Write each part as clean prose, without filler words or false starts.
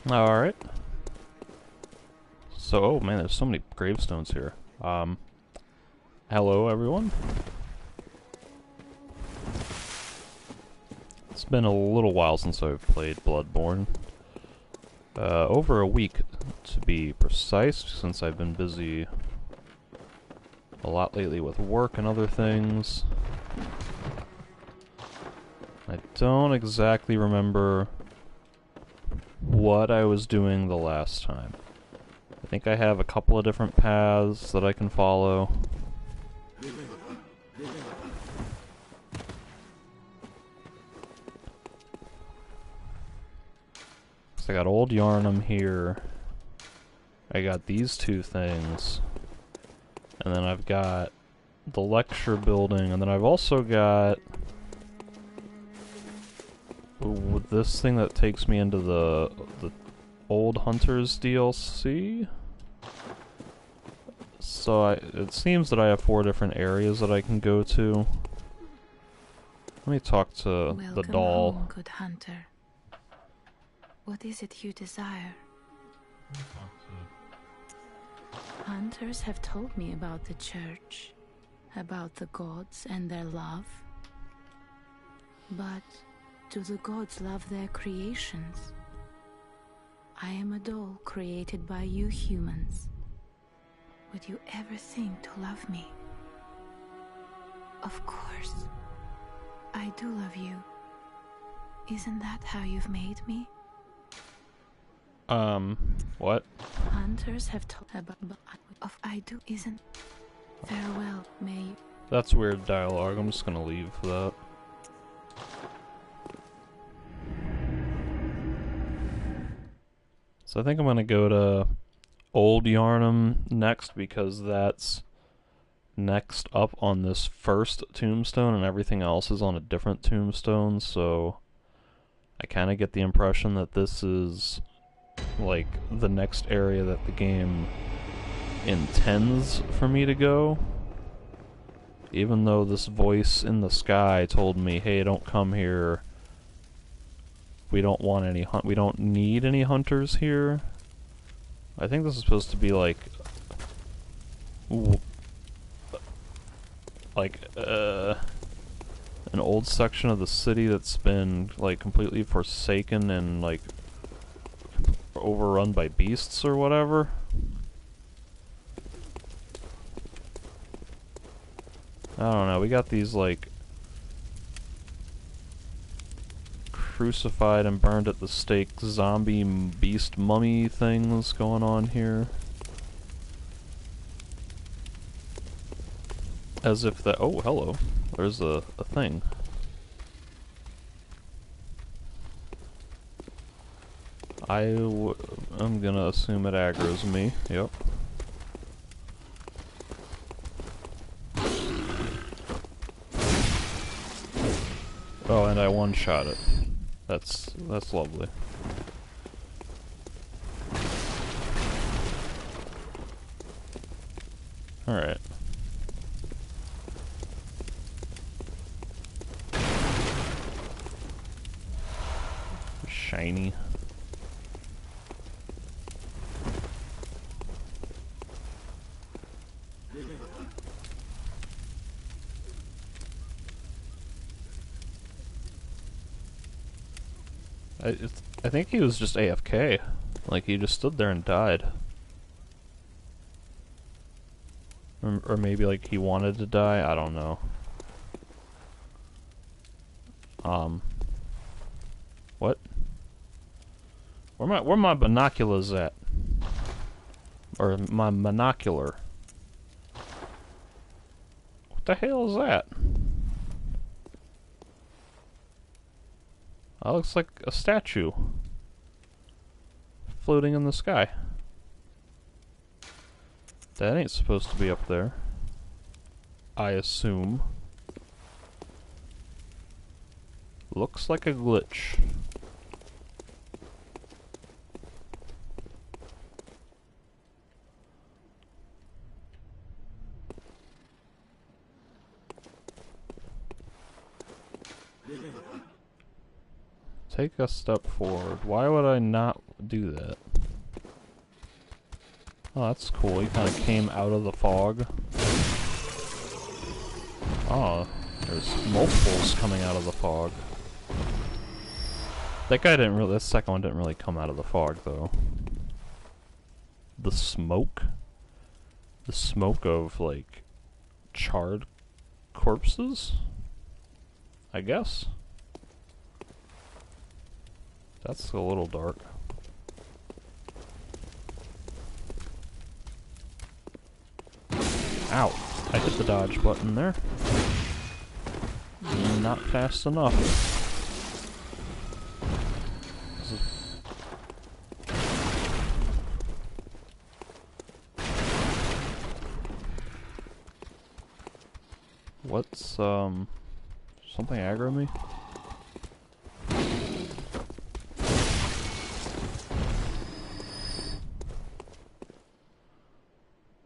Alright. So, oh man, there's so many gravestones here. Hello everyone. It's been a little while since I've played Bloodborne. Over a week, to be precise, since I've been busy a lot lately with work and other things. I don't exactly remember what I was doing the last time. I think I have a couple of different paths that I can follow. So I got Old Yarnum here. I got these two things. And then I've got the lecture building, and then I've also got this thing that takes me into the Old Hunters DLC. So it seems that I have 4 different areas that I can go to. Let me talk to the doll. Welcome home, good hunter. What is it you desire? Hunters have told me about the church, about the gods and their love. But do the gods love their creations? I am a doll created by you humans. Would you ever think to love me? Of course. I do love you. Isn't that how you've made me? What? Hunters have told about of I do isn't. Farewell, may you. That's weird dialogue. I'm just gonna leave that. So I think I'm gonna go to Old Yarnum next because that's next up on this first tombstone and everything else is on a different tombstone, so I kind of get the impression that this is like the next area that the game intends for me to go. Even though this voice in the sky told me, hey, don't come here. We don't want any we don't need any hunters here. I think this is supposed to be like an old section of the city that's been like completely forsaken and like overrun by beasts or whatever. I don't know, we got these like crucified and burned at the stake zombie beast mummy things going on here. As if that— oh, hello. There's a thing. I'm gonna assume it aggroes me. Yep. Oh, and I one-shot it. That's lovely. Alright. Shiny. I think he was just AFK. Like, he just stood there and died. Or maybe, like, he wanted to die? I don't know. What? Where my binoculars at? Or my monocular? What the hell is that? That looks like a statue floating in the sky. That ain't supposed to be up there, I assume. Looks like a glitch. Take a step forward. Why would I not do that? Oh, that's cool. He kind of came out of the fog. Oh, there's multiples coming out of the fog. That guy didn't really, that second one didn't really come out of the fog, though. The smoke? The smoke of, like, charred corpses? I guess? That's a little dark. Ow! I hit the dodge button there. Not fast enough. What's, something aggro me?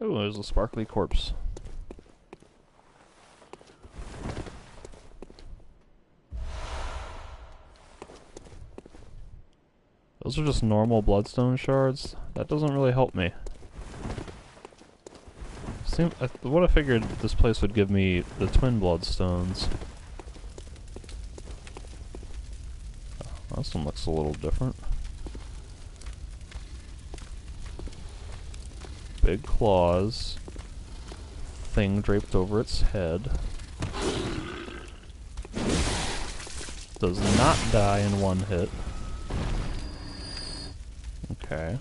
Oh, there's a sparkly corpse. Those are just normal bloodstone shards. That doesn't really help me. What I figured this place would give me the twin bloodstones. Oh, this one looks a little different. Big claws. Thing draped over its head. Does not die in one hit. Okay.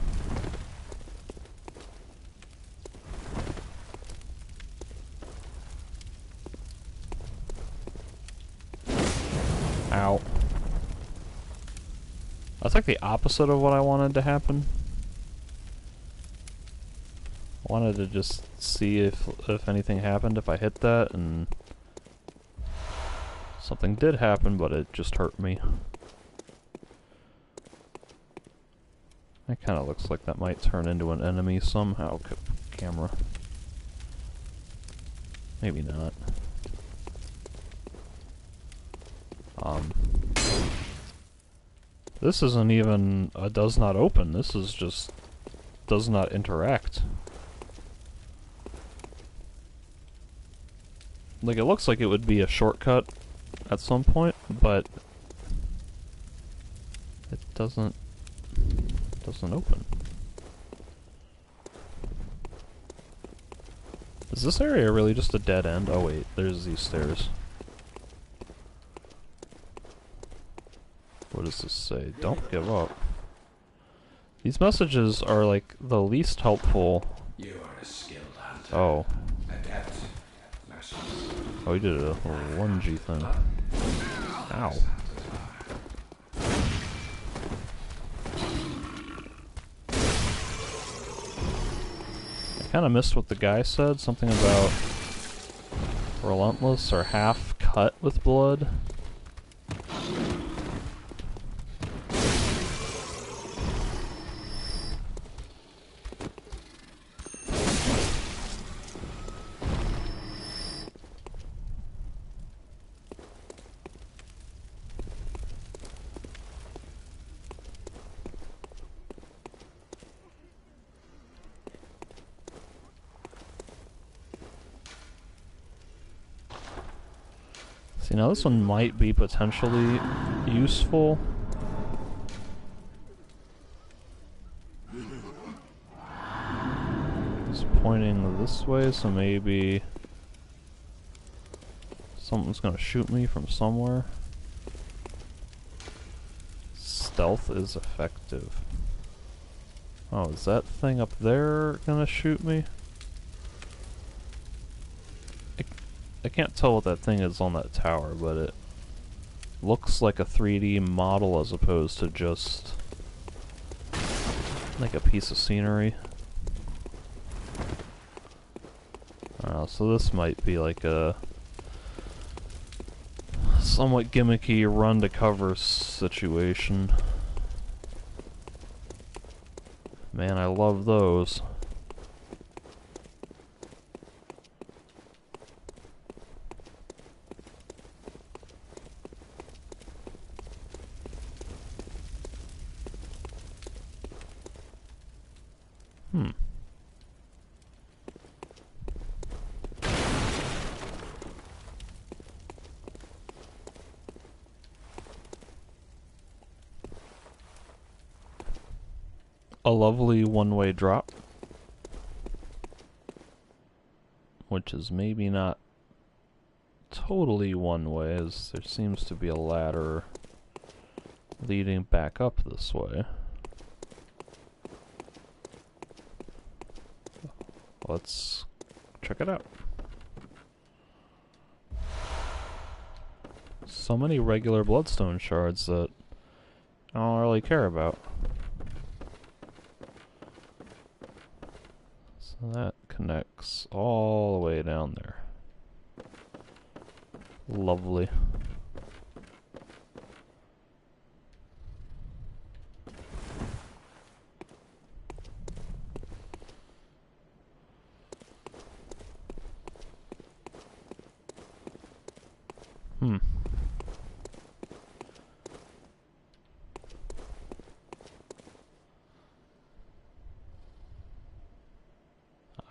Ow. That's like the opposite of what I wanted to happen. I wanted to just see if anything happened if I hit that, and something did happen, but it just hurt me. That kind of looks like that might turn into an enemy somehow. Camera. Maybe not. This isn't even a does not open. This is just does not interact. Like, it looks like it would be a shortcut at some point, but it doesn't open. Is this area really just a dead end? Oh wait, there's these stairs. What does this say? Don't give up. These messages are like the least helpful. You are a skilled hunter. Oh. Adept at masters. Oh, he did a 1G thing. Ow. I kinda missed what the guy said. Something about relentless or half cut with blood. See, now this one might be potentially useful. It's pointing this way, so maybe something's gonna shoot me from somewhere. Stealth is effective. Oh, is that thing up there gonna shoot me? I can't tell what that thing is on that tower, but it looks like a 3D model as opposed to just like a piece of scenery. So this might be like a somewhat gimmicky run to cover situation. Man, I love those. Hmm. A lovely one-way drop, which is maybe not totally one-way, as there seems to be a ladder leading back up this way. Let's check it out. So many regular bloodstone shards that I don't really care about. So that connects all the way down there. Lovely. Hmm.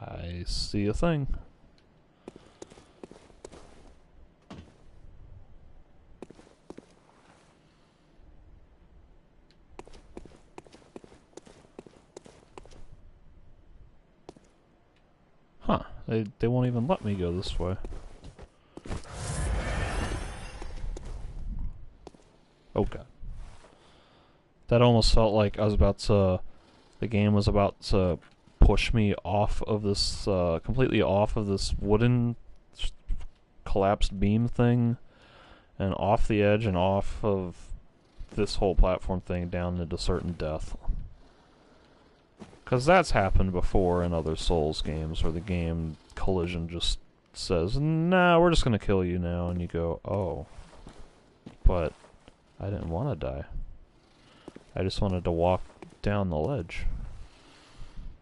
I see a thing. Huh. They won't even let me go this way. Oh god. That almost felt like I was about to... The game was about to push me off of this, completely off of this wooden collapsed beam thing, and off the edge and off of this whole platform thing down into certain death. Because that's happened before in other Souls games where the game collision just says, nah, we're just gonna kill you now, and you go, oh. But I didn't want to die. I just wanted to walk down the ledge.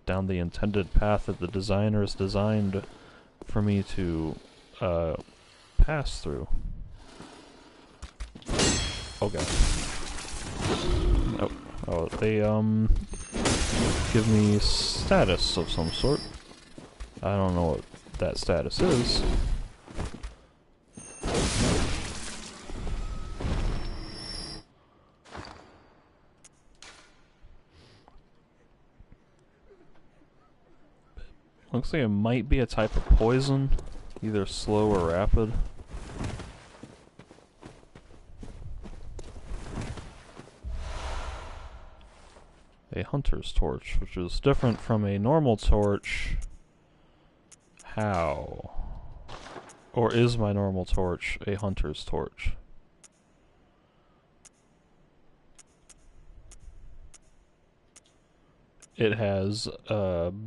Down the intended path that the designers designed for me to pass through. Oh god. Oh, oh, they give me status of some sort. I don't know what that status is. Looks like it might be a type of poison, either slow or rapid. A hunter's torch, which is different from a normal torch. How? Or is my normal torch a hunter's torch? It has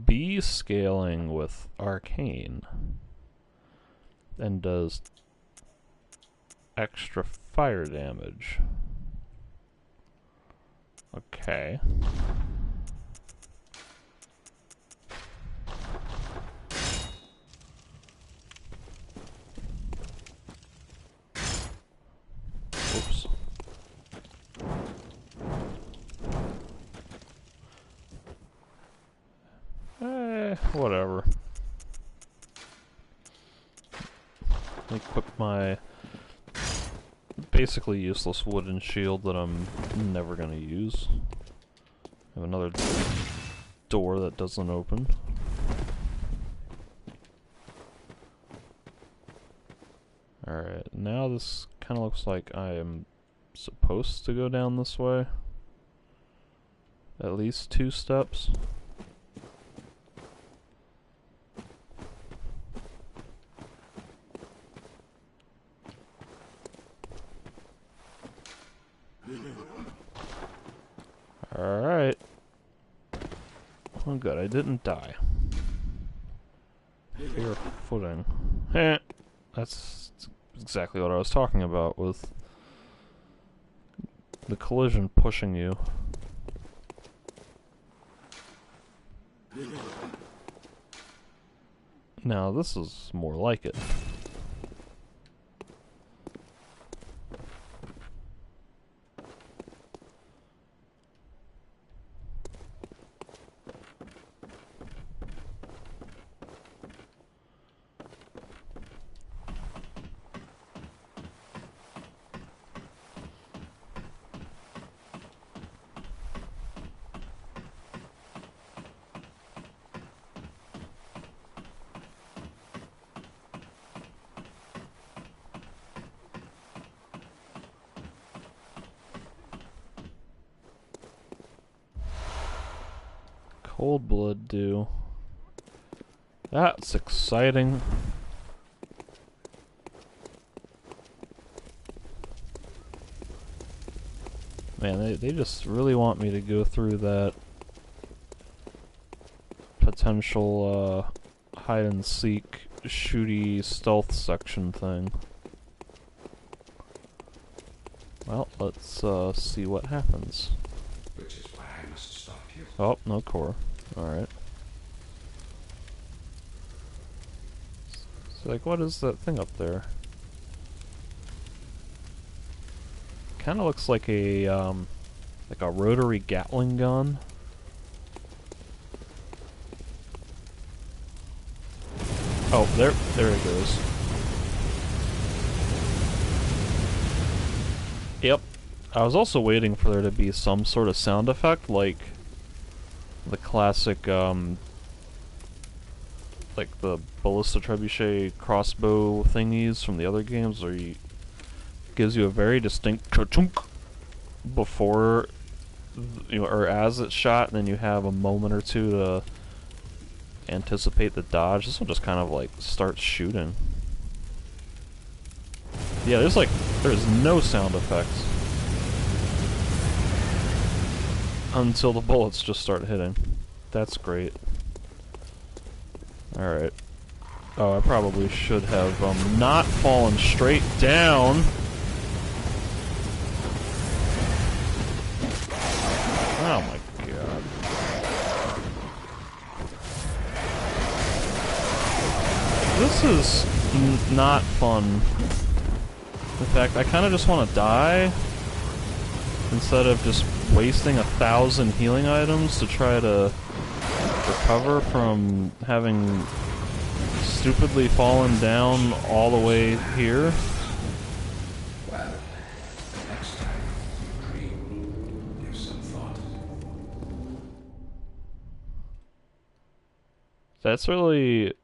B scaling with arcane and does extra fire damage. Okay. Oops. Whatever. Equip my basically useless wooden shield that I'm never gonna use. I have another door that doesn't open. Alright, now this kind of looks like I am supposed to go down this way. At least 2 steps. Alright. Oh good, I didn't die. Fair footing. Heh. That's exactly what I was talking about with the collision pushing you. Now this is more like it. Cold blood do? That's exciting. Man, they just really want me to go through that potential hide and seek shooty stealth section thing. Well, let's see what happens. Which is why I must stop you. Oh, no core. Alright. So, like, what is that thing up there? Kinda looks like a rotary Gatling gun. Oh, there it goes. Yep. I was also waiting for there to be some sort of sound effect, like the classic, like the ballista trebuchet crossbow thingies from the other games, where you gives you a very distinct ka-chunk before, you know, or as it's shot, and then you have a moment or two to anticipate the dodge. This one just kind of like starts shooting. Yeah, there's no sound effects until the bullets just start hitting. That's great. Alright. Oh, I probably should have not fallen straight down. Oh my god. This is not fun. In fact, I kind of just want to die instead of just wasting 1,000 healing items to try to recover from having stupidly fallen down all the way here. Well, the next time you dream, give some thought. That's really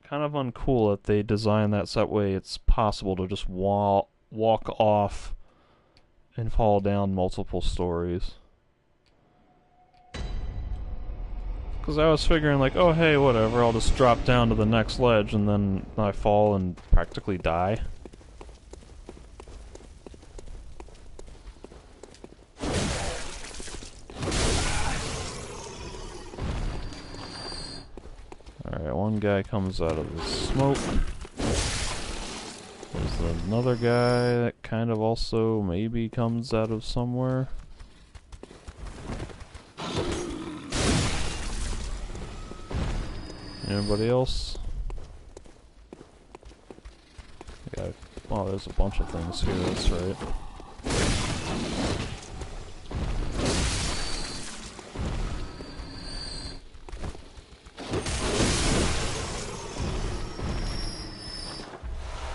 kind of uncool that they designed that way it's possible to just walk off and fall down multiple stories. Because I was figuring like, oh hey, whatever, I'll just drop down to the next ledge and then I fall and practically die. Alright, one guy comes out of the smoke. There's another guy that kind of also maybe comes out of somewhere. Anybody else? Yeah. Oh, there's a bunch of things here, that's right.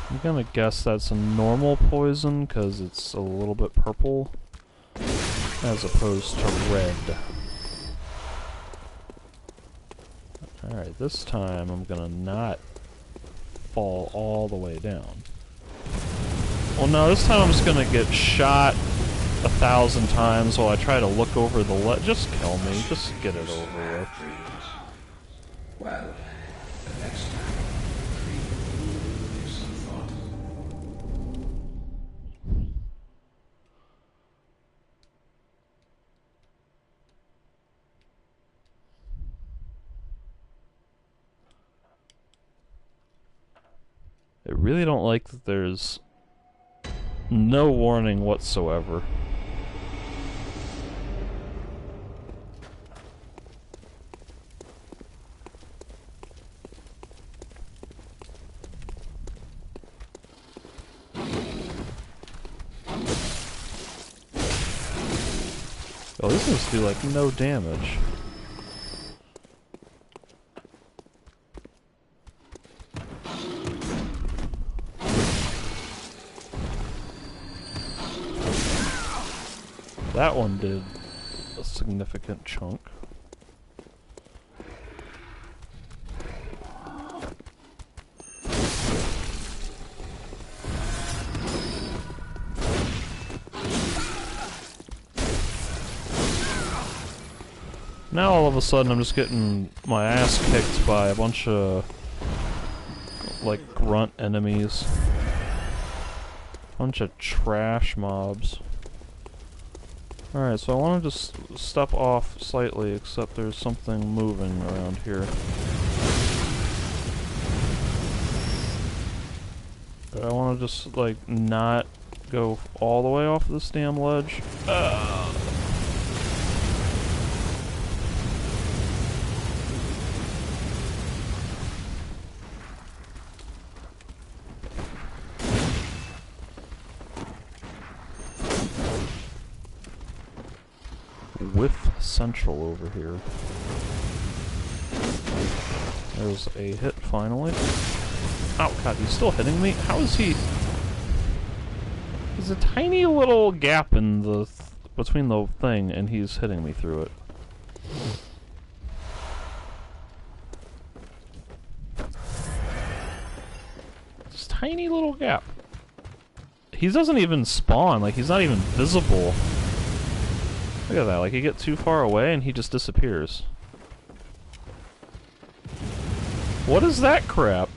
I'm gonna guess that's a normal poison, because it's a little bit purple, as opposed to red. Alright, this time I'm gonna not fall all the way down. Well, no, this time I'm just gonna get shot 1,000 times while I try to look over the ledge. Just kill me, just get it over with. Well, the next time you dream, give some thought. I really don't like that there's no warning whatsoever. Oh, these things do like no damage. That one did a significant chunk. Now all of a sudden I'm just getting my ass kicked by a bunch of like grunt enemies. Bunch of trash mobs. Alright, so I want to just step off slightly, except there's something moving around here. I want to just, like, not go all the way off this damn ledge. Whiff Central over here. There's a hit, finally. Oh god, he's still hitting me? How is he... There's a tiny little gap in the... between the thing, and he's hitting me through it. This tiny little gap. He doesn't even spawn, like, he's not even visible. Look at that, like, you get too far away and he just disappears. What is that crap?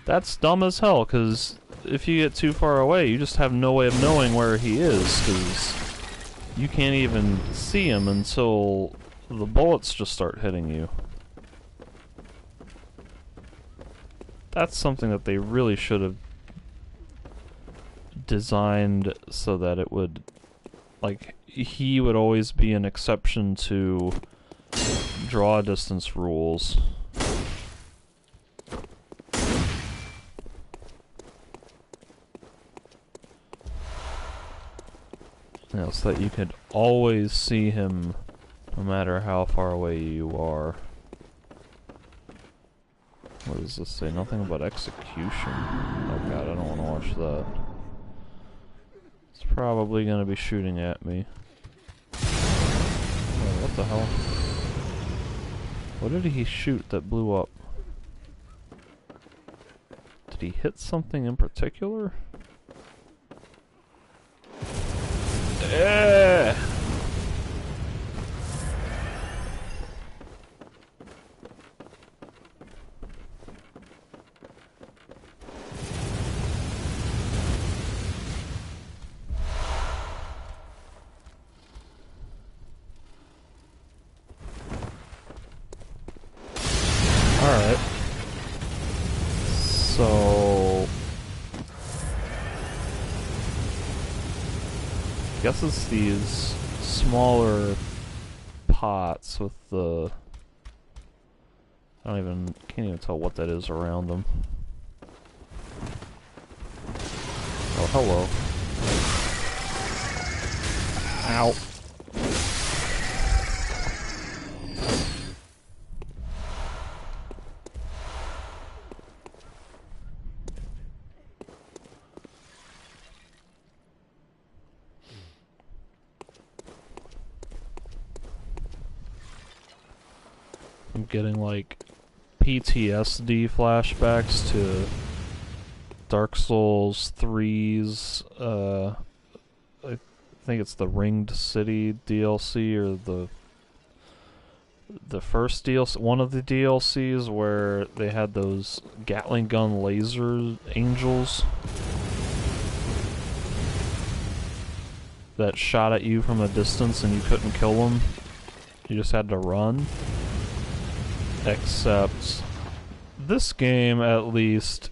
That's dumb as hell, because if you get too far away, you just have no way of knowing where he is, because you can't even see him until the bullets just start hitting you. That's something that they really should have designed so that it would, like, he would always be an exception to draw distance rules. Yeah, so that you could always see him no matter how far away you are. What does this say? Nothing about execution. Oh god, I don't want to watch that. It's probably gonna be shooting at me. Oh, what the hell? What did he shoot that blew up? Did he hit something in particular? Alright. So... I guess it's these smaller pots with the... can't even tell what that is around them. Oh, hello. Ow. I'm getting like PTSD flashbacks to Dark Souls 3's, I think it's the Ringed City DLC or the first DLC, one of the DLCs where they had those Gatling gun laser angels that shot at you from a distance and you couldn't kill them. You just had to run. Except this game, at least,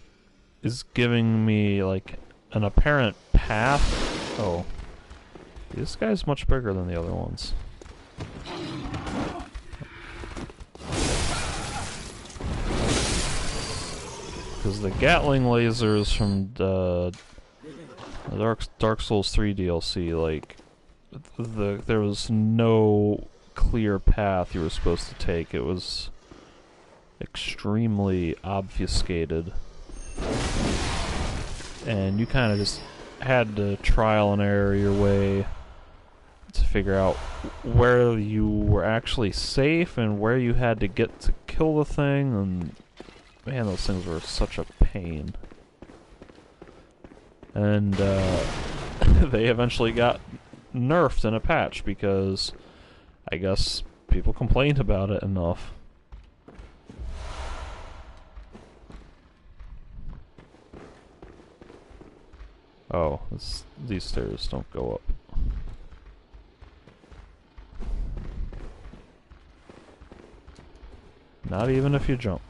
is giving me like an apparent path. Oh, this guy's much bigger than the other ones. Because the Gatling lasers from the Dark Souls 3 DLC, like, there was no clear path you were supposed to take. It was extremely obfuscated. And you kind of just had to trial and error your way to figure out where you were actually safe and where you had to get to kill the thing, and man, those things were such a pain. And they eventually got nerfed in a patch because I guess people complained about it enough. Oh, these stairs don't go up. Not even if you jump.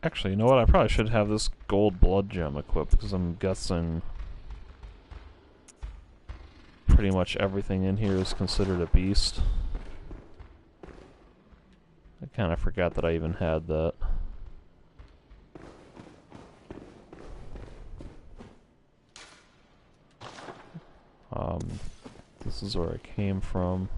Actually, you know what? I probably should have this gold blood gem equipped because I'm guessing pretty much everything in here is considered a beast. I kind of forgot that I even had that. This is where I came from.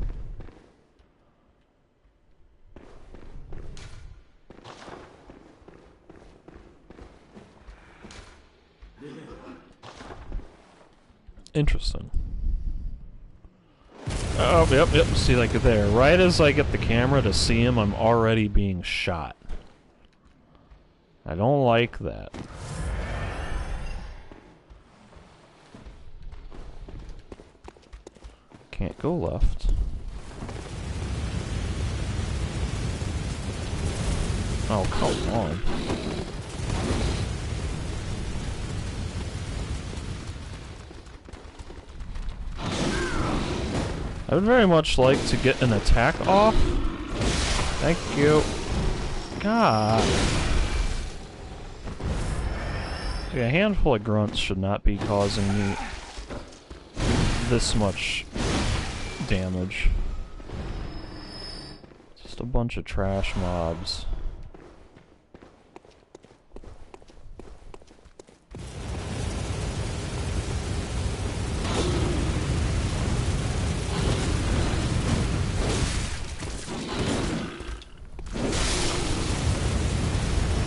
Interesting. Oh, yep. See, like there. Right as I get the camera to see him, I'm already being shot. I don't like that. Can't go left. Oh, come on. I would very much like to get an attack off. Thank you. God. Okay, a handful of grunts should not be causing me this much damage. Just a bunch of trash mobs.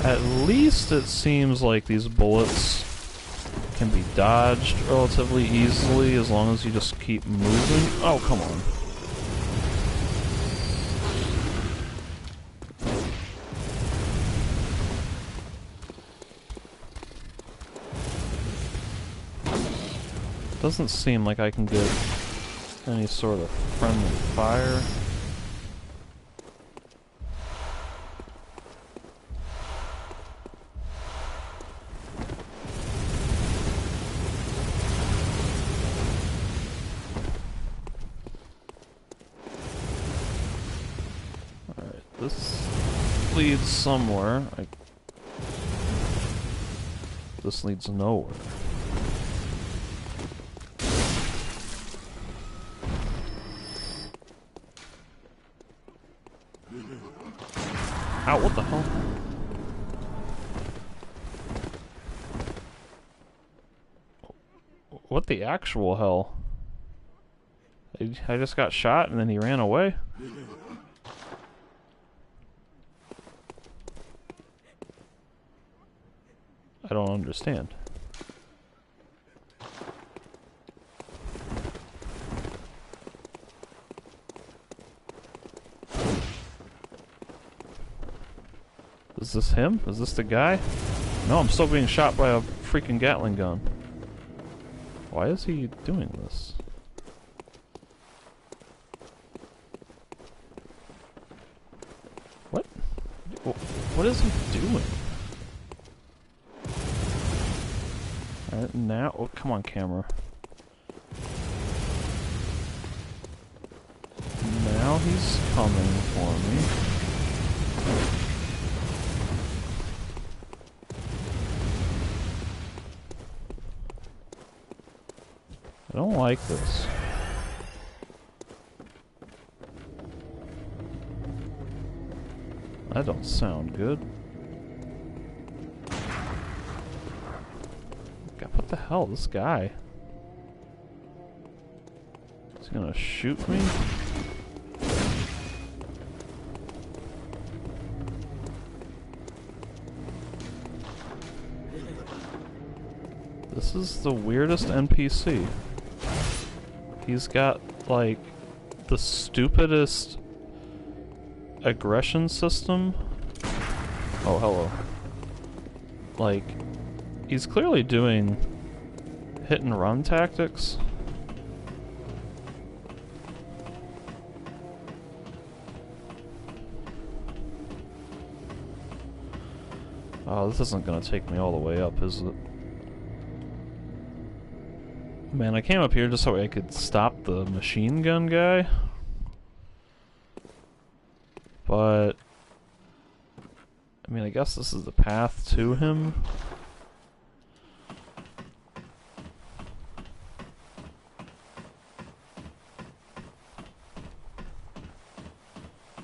At least it seems like these bullets can be dodged relatively easily as long as you just keep moving. Oh, come on. Doesn't seem like I can get any sort of friendly fire. This leads somewhere. This leads nowhere. Ow, what the hell? What the actual hell? I just got shot and then he ran away? I don't understand. Is this him? Is this the guy? No, I'm still being shot by a freaking Gatling gun. Why is he doing this? What? What is he doing? Alright, now... Oh, come on, camera. Now he's coming for me. I don't like this. That don't sound good. God, what the hell, this guy? Is he gonna shoot me? This is the weirdest NPC. He's got, like, the stupidest aggression system. Oh, hello. Like, he's clearly doing hit and run tactics. Oh, this isn't gonna take me all the way up, is it? Man, I came up here just so I could stop the machine gun guy. But I mean, I guess this is the path to him.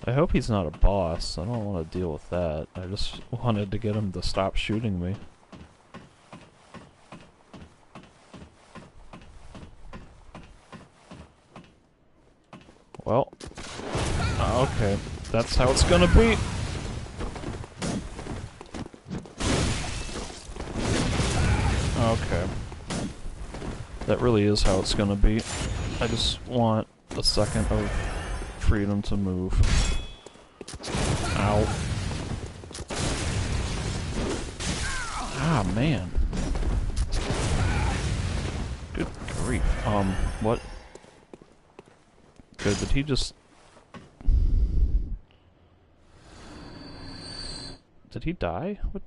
I hope he's not a boss. I don't want to deal with that. I just wanted to get him to stop shooting me. Well, okay. That's how it's gonna be. Okay. That really is how it's gonna be. I just want a second of freedom to move. Ow. Ah, man. Good grief. What? Good, did he just... Did he die? What?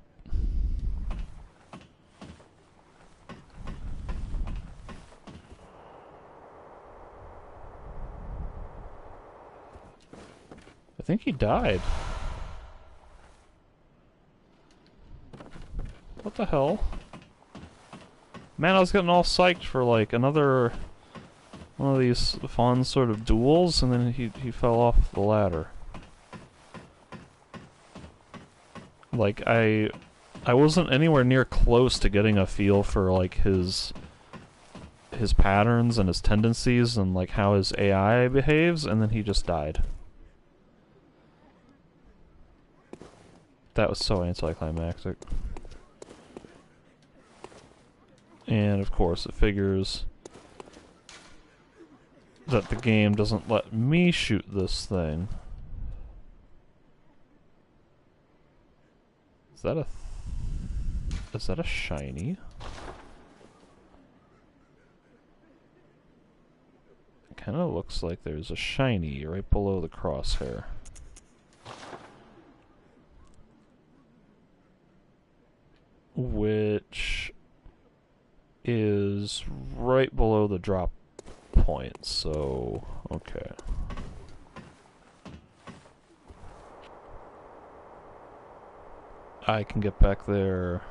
I think he died. What the hell? Man, I was getting all psyched for like another one of these fun sort of duels, and then he fell off the ladder. Like I wasn't anywhere near close to getting a feel for like his patterns and his tendencies and like how his AI behaves, and then he just died. That was so anticlimactic. And of course it figures that the game doesn't let me shoot this thing. Is that a shiny? It kinda looks like there's a shiny right below the crosshair. Which is right below the drop point, so okay. I can get back there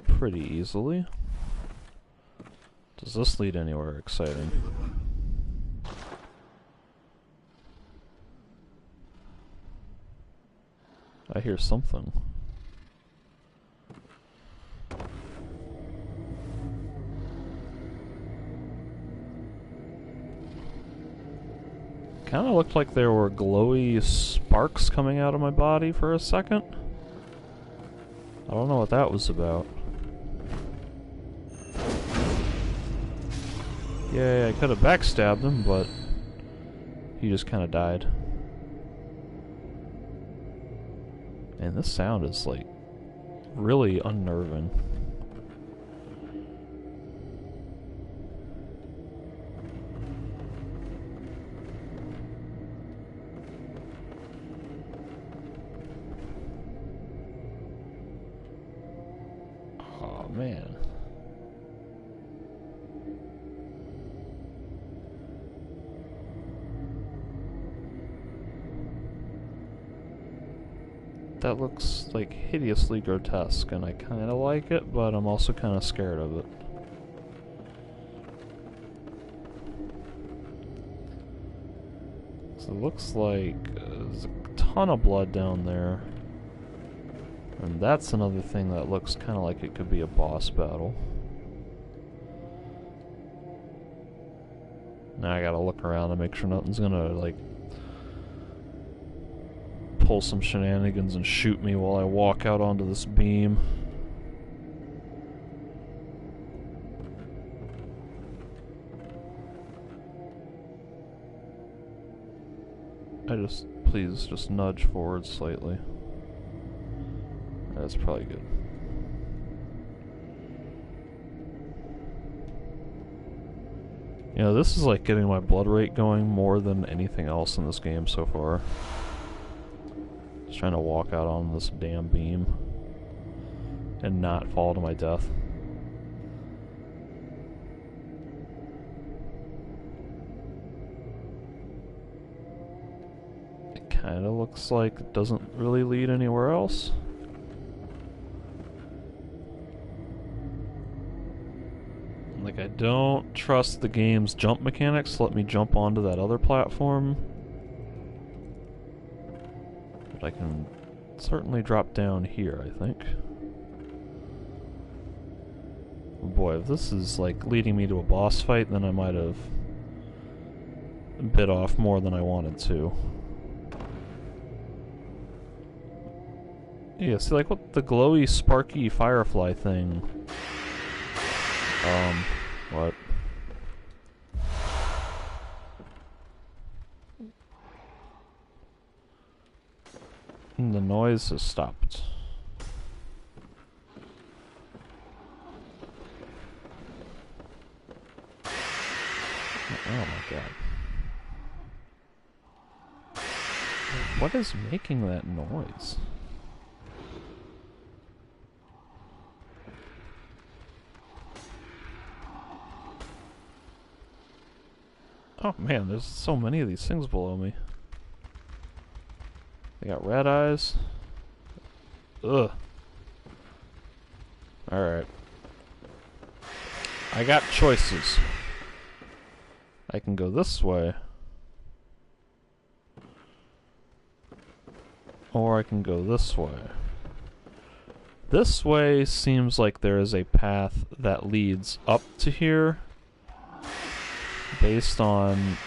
pretty easily. Does this lead anywhere exciting? I hear something. Kinda looked like there were glowy sparks coming out of my body for a second. I don't know what that was about. Yeah, I could have backstabbed him, but he just kinda died. And this sound is like really unnerving. Oh man. That looks like hideously grotesque, and I kinda like it, but I'm also kinda scared of it. So it looks like there's a ton of blood down there. And that's another thing that looks kinda like it could be a boss battle. Now I gotta look around and make sure nothing's gonna, like, pull some shenanigans and shoot me while I walk out onto this beam. I just please just nudge forward slightly. That's probably good. You know, this is like getting my blood rate going more than anything else in this game so far. Just trying to walk out on this damn beam and not fall to my death. It kind of looks like it doesn't really lead anywhere else. Like, I don't trust the game's jump mechanics to let me jump onto that other platform. But I can certainly drop down here, I think. Boy, if this is like leading me to a boss fight, then I might have bit off more than I wanted to. Yeah, see, like, what the glowy, sparky firefly thing. What? And the noise has stopped. Oh my god. What is making that noise? Oh man, there's so many of these things below me. They got red eyes. Ugh. Alright. I got choices. I can go this way. Or I can go this way. This way seems like there is a path that leads up to here, based on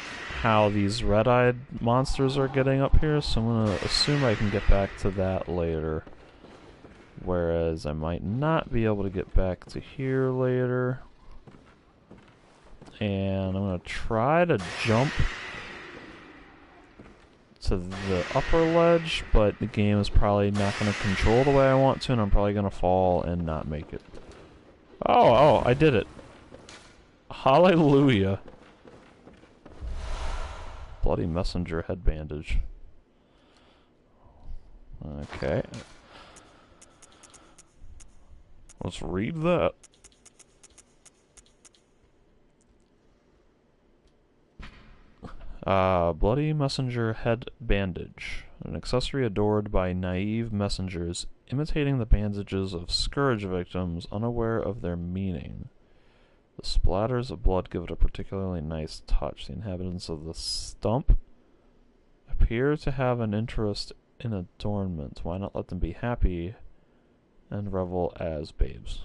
how these red-eyed monsters are getting up here, so I'm gonna assume I can get back to that later. Whereas I might not be able to get back to here later. And I'm gonna try to jump to the upper ledge, but the game is probably not gonna control the way I want to, and I'm probably gonna fall and not make it. Oh, I did it. Hallelujah. Bloody messenger head bandage. Okay. Let's read that. Bloody messenger head bandage. An accessory adored by naive messengers, imitating the bandages of scourge victims, unaware of their meaning. The splatters of blood give it a particularly nice touch. The inhabitants of the stump appear to have an interest in adornment. Why not let them be happy and revel as babes?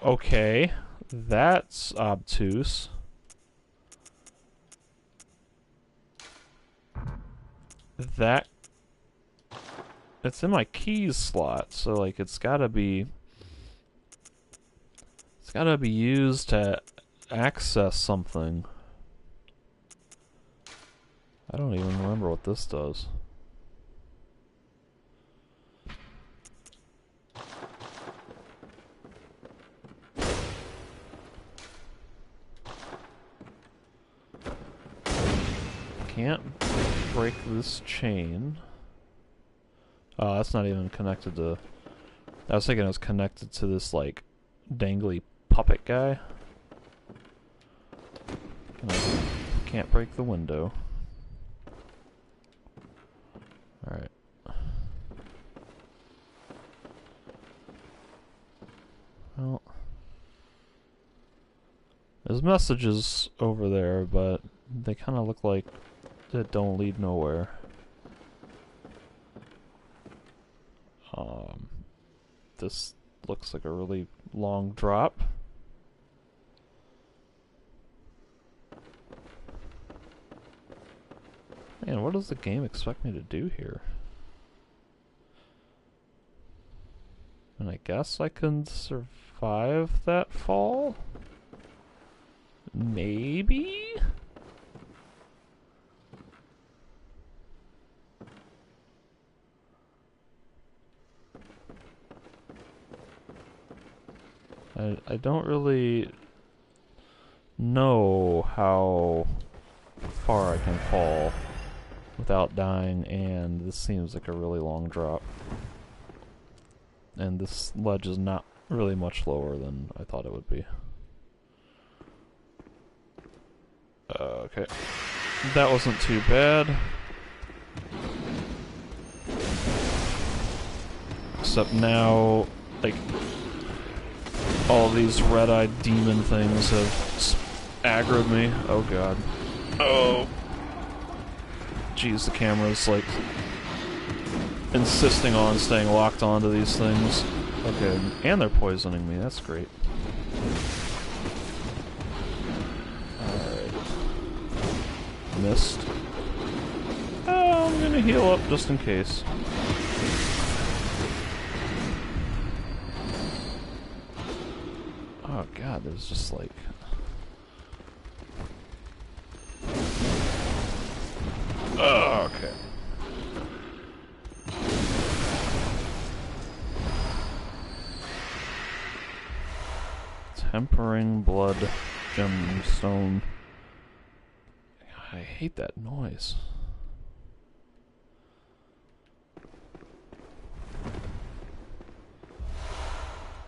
Okay, that's obtuse. That... It's in my keys slot, so like it's gotta be used to access something. I don't even remember what this does. Can't break this chain. Oh, that's not even connected to... I was thinking it was connected to this, like, dangly puppet guy. Can't break the window. Alright. Well... There's messages over there, but they kind of look like they don't lead nowhere. This looks like a really long drop. Man, what does the game expect me to do here? And I guess I can survive that fall? Maybe? I don't really know how far I can fall without dying, and this seems like a really long drop. And this ledge is not really much lower than I thought it would be. Okay. That wasn't too bad. Except now, like, all these red-eyed demon things have aggroed me. Oh god. Oh. Jeez, the camera's like insisting on staying locked onto these things. Okay, and they're poisoning me, that's great. Alright. Missed. Oh, I'm gonna heal up just in case. Oh god, there's just like... Oh, okay. Tempering blood gemstone. I hate that noise.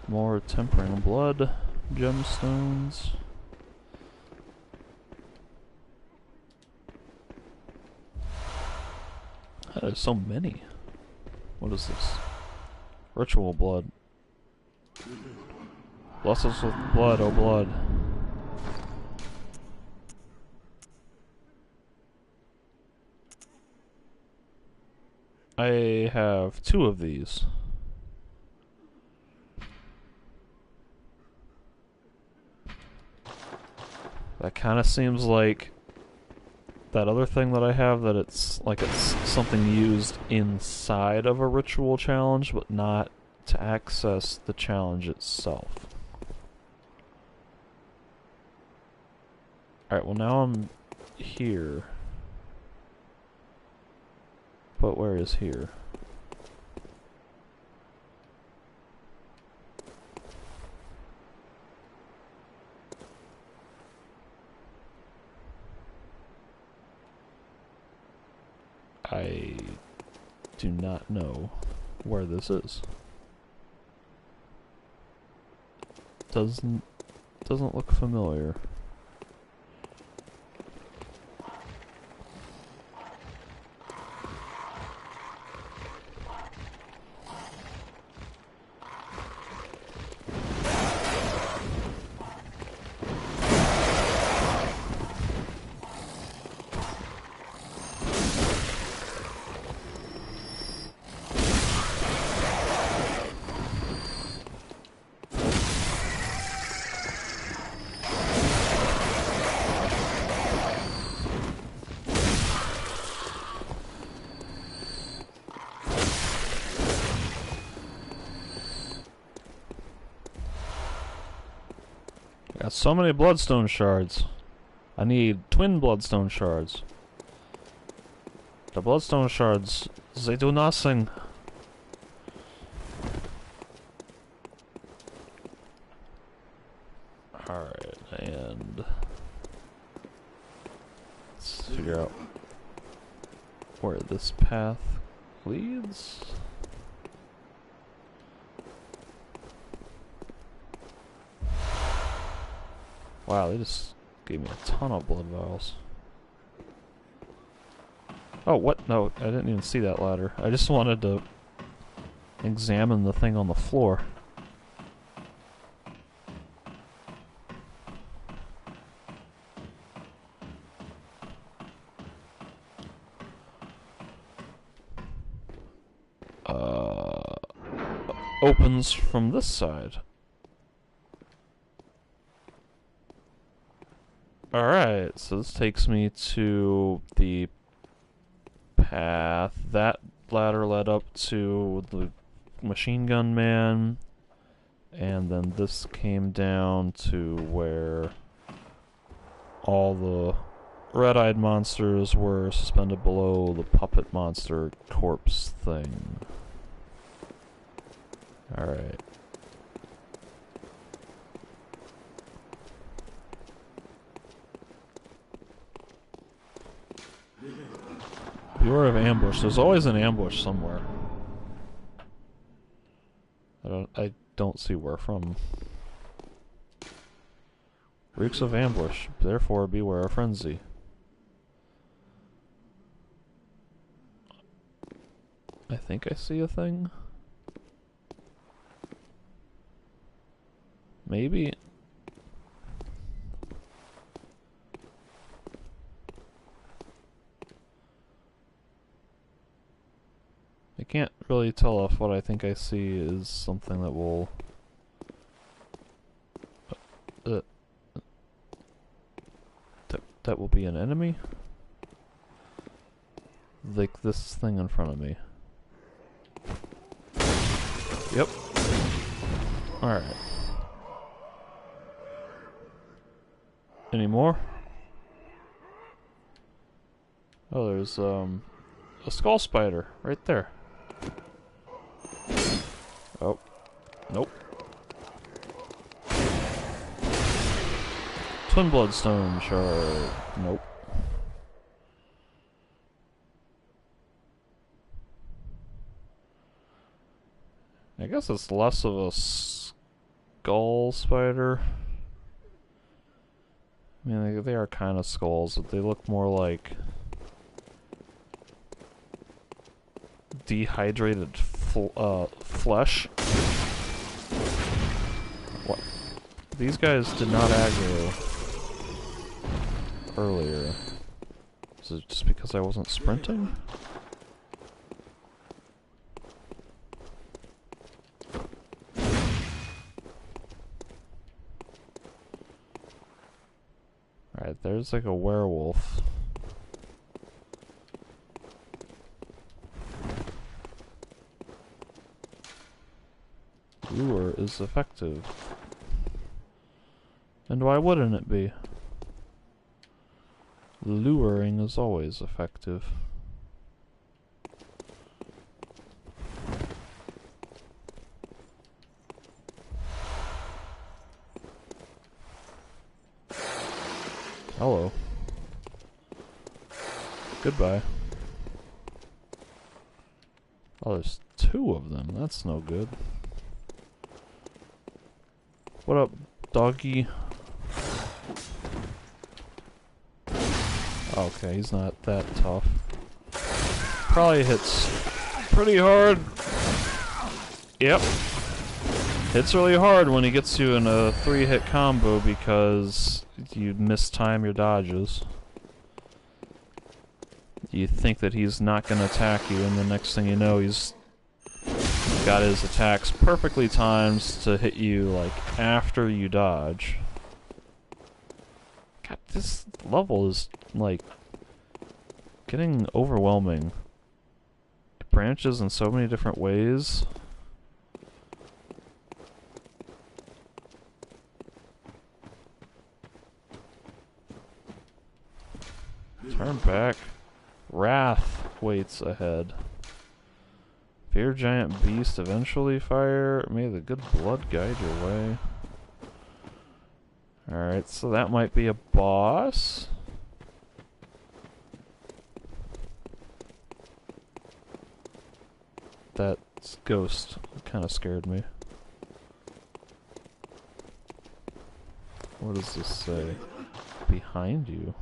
More tempering blood gemstones. There's so many. What is this? Ritual blood. Bless us with blood, oh blood. I have 2 of these. That kind of seems like that other thing that I have, that it's like it's something used inside of a ritual challenge, but not to access the challenge itself. Alright, well now I'm here. But where is here? I do not know where this is. Doesn't look familiar. Got so many bloodstone shards. I need twin bloodstone shards. The bloodstone shards, they do nothing. Alright, and let's figure out where this path leads. Wow, they just gave me a ton of blood vials. Oh, what? No, I didn't even see that ladder. I just wanted to examine the thing on the floor. Opens from this side. Alright, so this takes me to the path. That ladder led up to the machine gun man, and then this came down to where all the red-eyed monsters were suspended below the puppet monster corpse thing. Alright. Beware of ambush. There's always an ambush somewhere. I don't see where from. Reeks of ambush, therefore beware of frenzy. I think I see a thing. Maybe. I can't really tell if what I think I see is something that will that will be an enemy. Like this thing in front of me. Yep. Alright. Any more? Oh, there's a skull spider right there. Oh. Nope. Twin bloodstone shard. Nope. I guess it's less of a skull spider. I mean, they are kind of skulls, but they look more like dehydrated flesh. What? These guys did not aggro earlier. Is it just because I wasn't sprinting? Alright, there's like a werewolf. Lure is effective. And why wouldn't it be? Luring is always effective. Hello. Goodbye. Oh, there's two of them. That's no good. What up, doggy? Okay, he's not that tough. Probably hits pretty hard. Yep. Hits really hard when he gets you in a 3-hit combo because you mistime your dodges. You think that he's not going to attack you, and the next thing you know, he's got his attacks perfectly timed to hit you, like, after you dodge. God, this level is, like, getting overwhelming. It branches in so many different ways. Turn back. Wrath waits ahead. Fear giant beast, eventually fire. May the good blood guide your way. Alright, so that might be a boss. That ghost kind of scared me. What does this say? Behind you.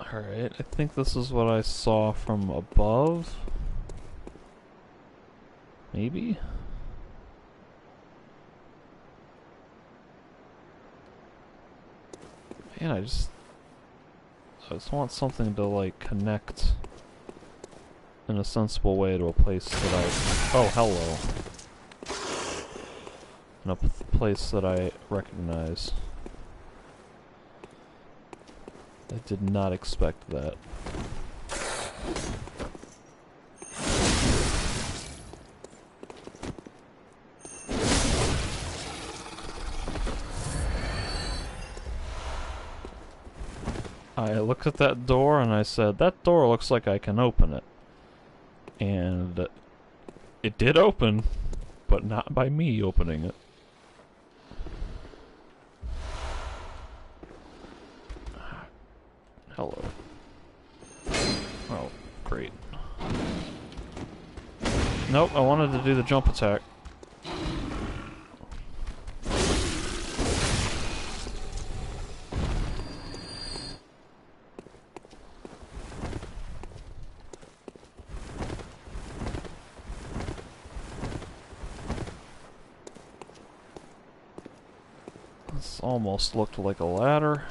Alright, I think this is what I saw from above. Maybe? Man, I just want something to, like, connect in a sensible way to a place that I... Oh, hello. In a place that I recognize. I did not expect that. I looked at that door and I said, that door looks like I can open it. And it did open, but not by me opening it. Hello. Oh, great. Nope, I wanted to do the jump attack. This almost looked like a ladder.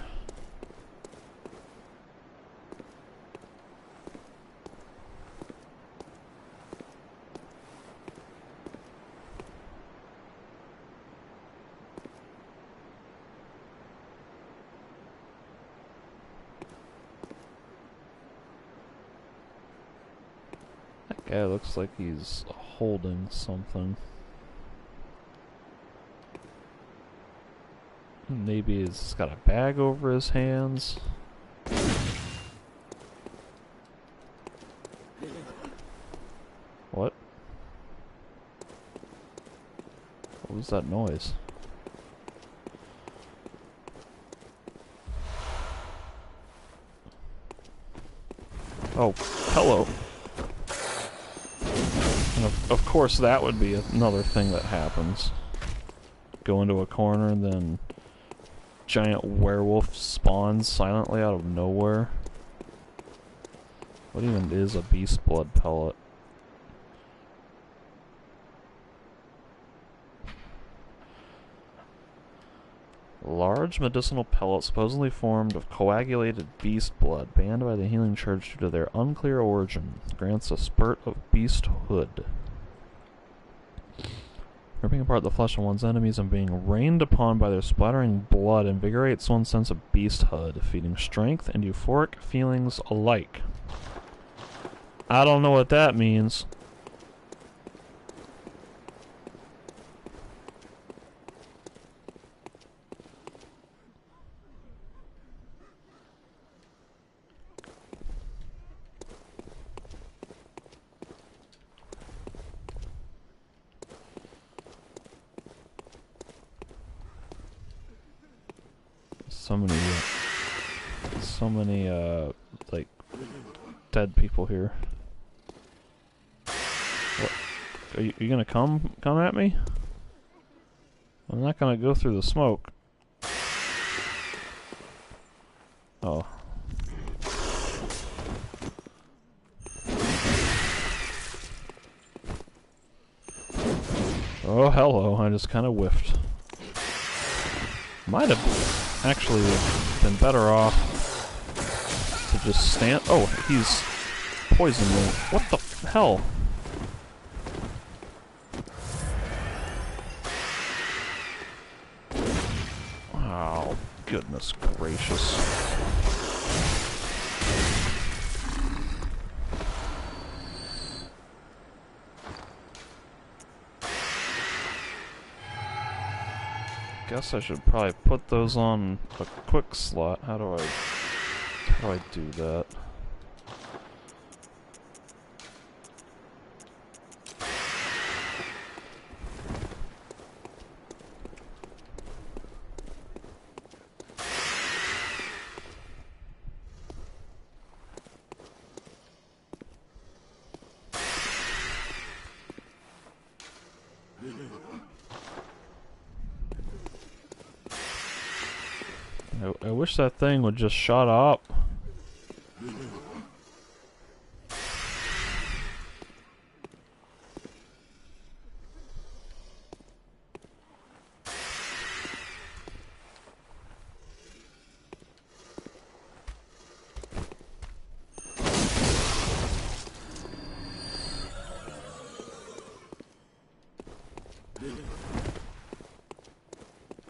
That guy looks like he's holding something. Maybe he's got a bag over his hands. What? What was that noise? Oh, hello. And of course that would be another thing that happens. Go into a corner and then giant werewolf spawns silently out of nowhere. What even is a beast blood pellet? Large medicinal pellets supposedly formed of coagulated beast blood, banned by the healing church due to their unclear origin, grants a spurt of beasthood. Ripping apart the flesh of one's enemies and being rained upon by their splattering blood invigorates one's sense of beasthood, feeding strength and euphoric feelings alike. I don't know what that means. So many, like, dead people here. What? Are you gonna come at me? I'm not gonna go through the smoke. Oh. Oh, hello. I just kind of whiffed. Might have actually been better off to just stand. Oh, he's poisoned me. What the hell? Oh, goodness gracious. Guess I should probably put those on a quick slot. How do I do that? I wish that thing would just shut up.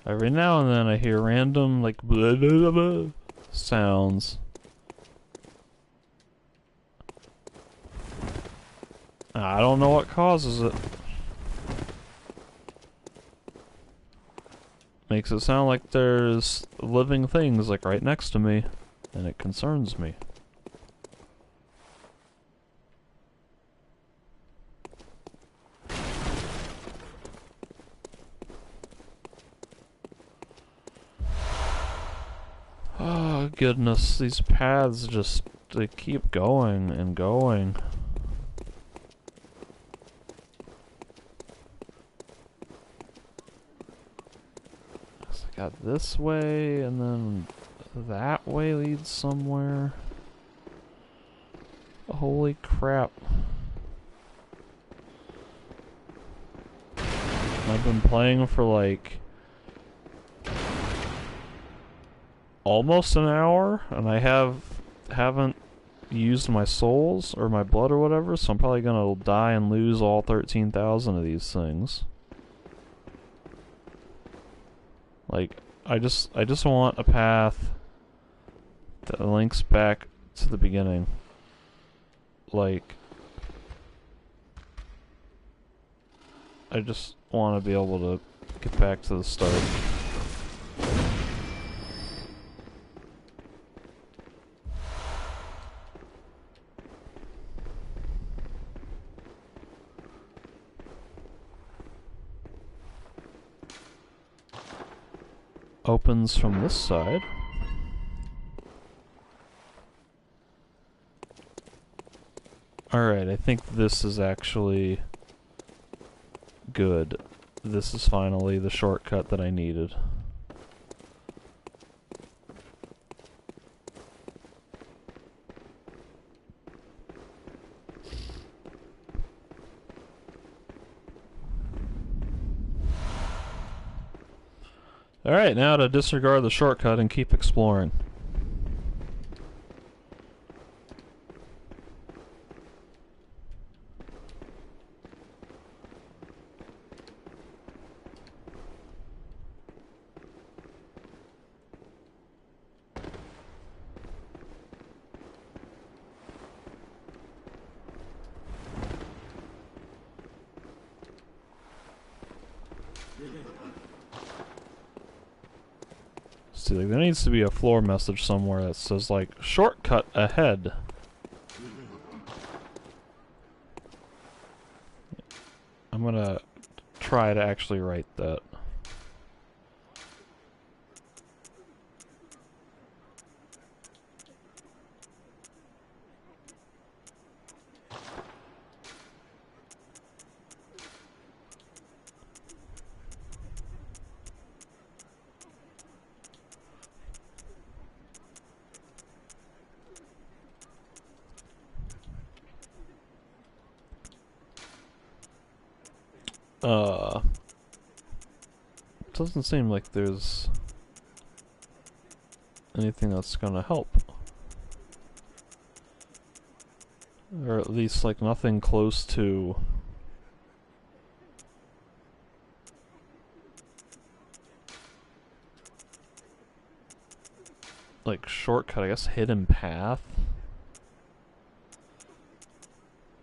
Every now and then I hear random, like, blah, blah, blah, blah sounds. I don't know what causes it. Makes it sound like there's living things, like, right next to me. and it concerns me. Oh goodness, these paths just, they keep going and going. So I got this way, and then that way leads somewhere. Holy crap. I've been playing for like almost an hour, and I haven't used my souls or my blood or whatever, so I'm probably gonna die and lose all 13,000 of these things. Like, I just want a path that links back to the beginning. Like, I just want to be able to get back to the start. Opens from this side. Alright, I think this is actually good. This is finally the shortcut that I needed. Alright, now to disregard the shortcut and keep exploring. See, like, there needs to be a floor message somewhere that says, like, shortcut ahead. I'm gonna try to actually write that. Doesn't seem like there's anything that's gonna help. Or at least, like, nothing close to... like, shortcut, I guess, hidden path?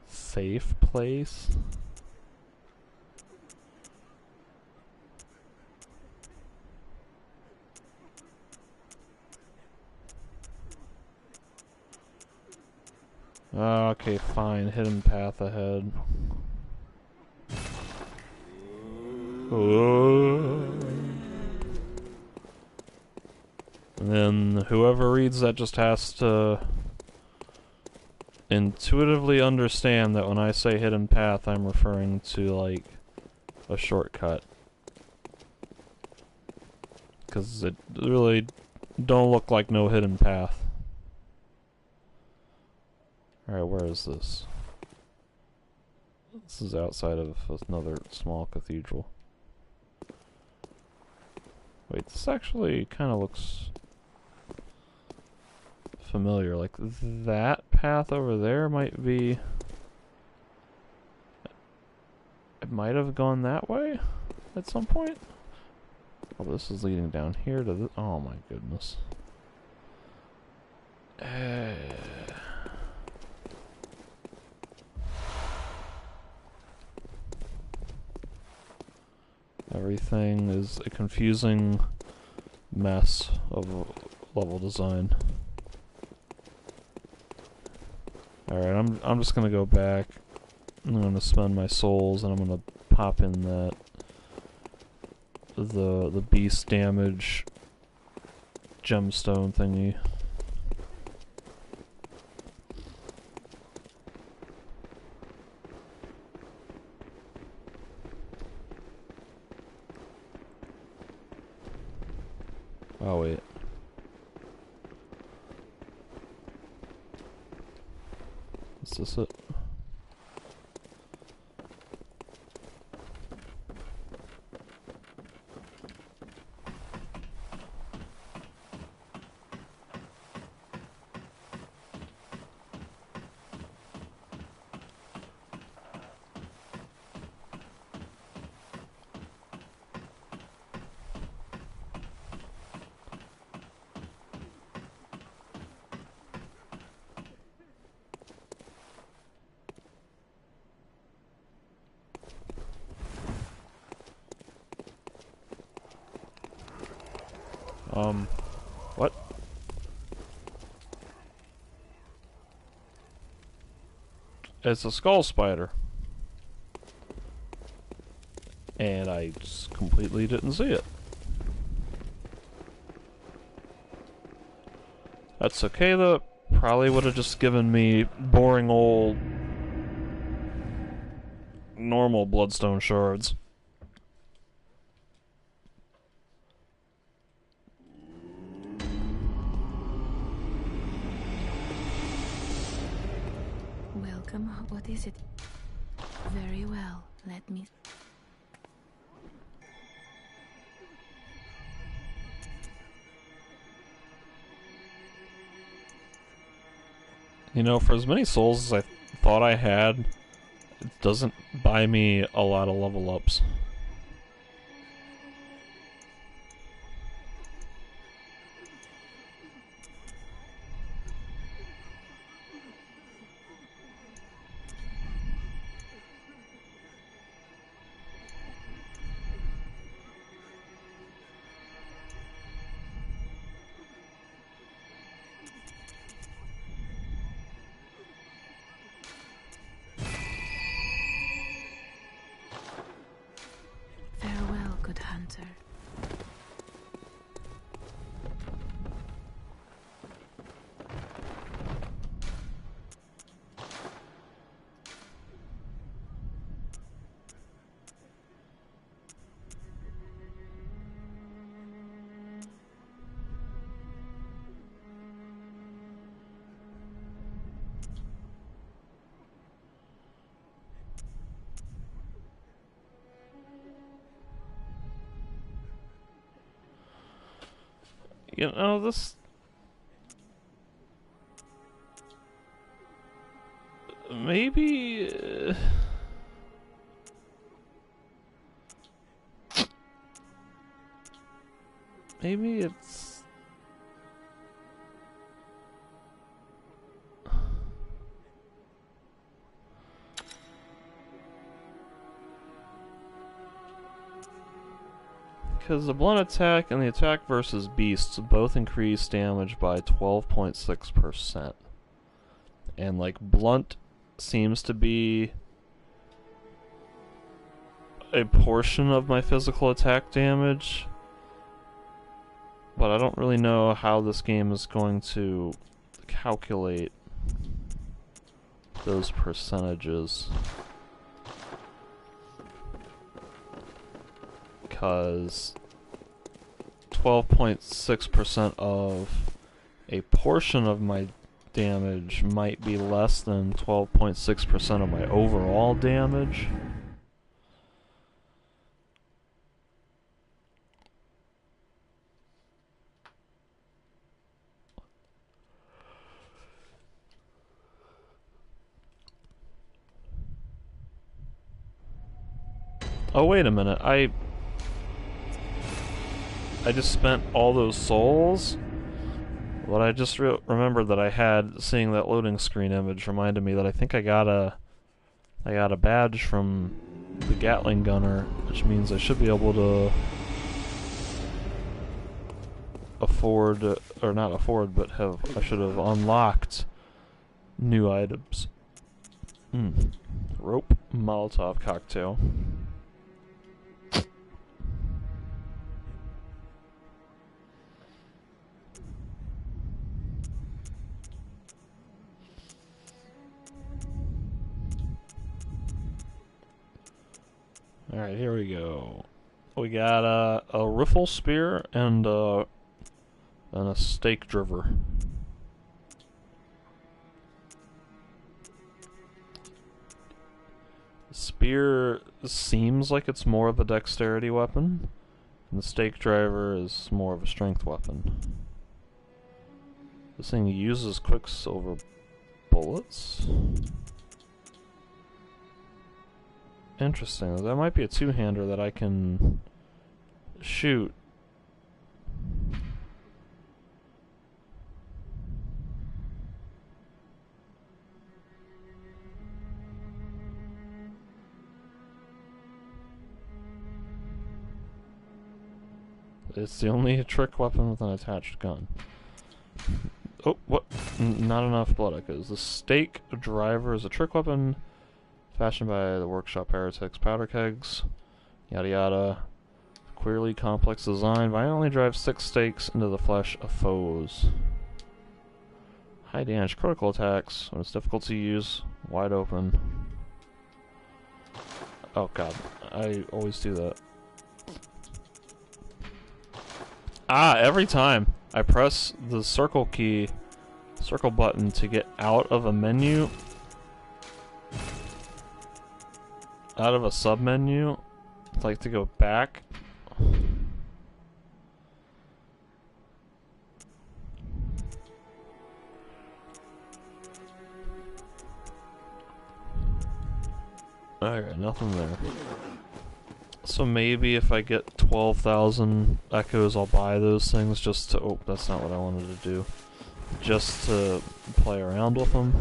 Safe place? Okay, fine. Hidden path ahead. And then whoever reads that just has to intuitively understand that when I say hidden path, I'm referring to, like, a shortcut. Because it really don't look like no hidden path. Alright, where is this? This is outside of another small cathedral. Wait, this actually kind of looks familiar. Like, that path over there might be... it might have gone that way at some point? Oh, this is leading down here to this. Oh my goodness. Everything is a confusing mess of level design. Alright, I'm just gonna go back. I'm gonna spend my souls and I'm gonna pop in that the beast damage gemstone thingy. Oh wait. Is this it? What? It's a skull spider. And I just completely didn't see it. That's okay though. Probably would have just given me boring old normal bloodstone shards. Welcome. What is it? Very well. Let me. You know, for as many souls as I thought I had, it doesn't buy me a lot of level ups. Farewell, good hunter. You know, this... Maybe... Maybe it's... Because the blunt attack and the attack versus beasts both increase damage by 12.6%. And, like, blunt seems to be a portion of my physical attack damage. But I don't really know how this game is going to calculate those percentages. Because 12.6% of a portion of my damage might be less than 12.6% of my overall damage. Oh, wait a minute. I just spent all those souls? But I just remembered that I had, seeing that loading screen image reminded me that I think I got a badge from the Gatling gunner, which means I should be able to afford, or not afford, but I should have unlocked New items. Rope Molotov cocktail. Alright, here we go. We got a riffle spear and a stake driver. Spear seems like it's more of a dexterity weapon, and the stake driver is more of a strength weapon. This thing uses quicksilver bullets. Interesting. That might be a two-hander that I can shoot. It's the only trick weapon with an attached gun. Oh, what? Not enough blood echoes. The stake driver is a trick weapon fashioned by the workshop heretics. Powder kegs, yada yada. Queerly complex design. Violently drives 6 stakes into the flesh of foes. High damage critical attacks when it's difficult to use. Wide open. Oh god, I always do that. Ah, every time I press the circle button to get out of a menu, out of a sub-menu, like to go back. Alright, nothing there. So maybe if I get 12,000 echoes, I'll buy those things just to... Oh, that's not what I wanted to do. Just to play around with them.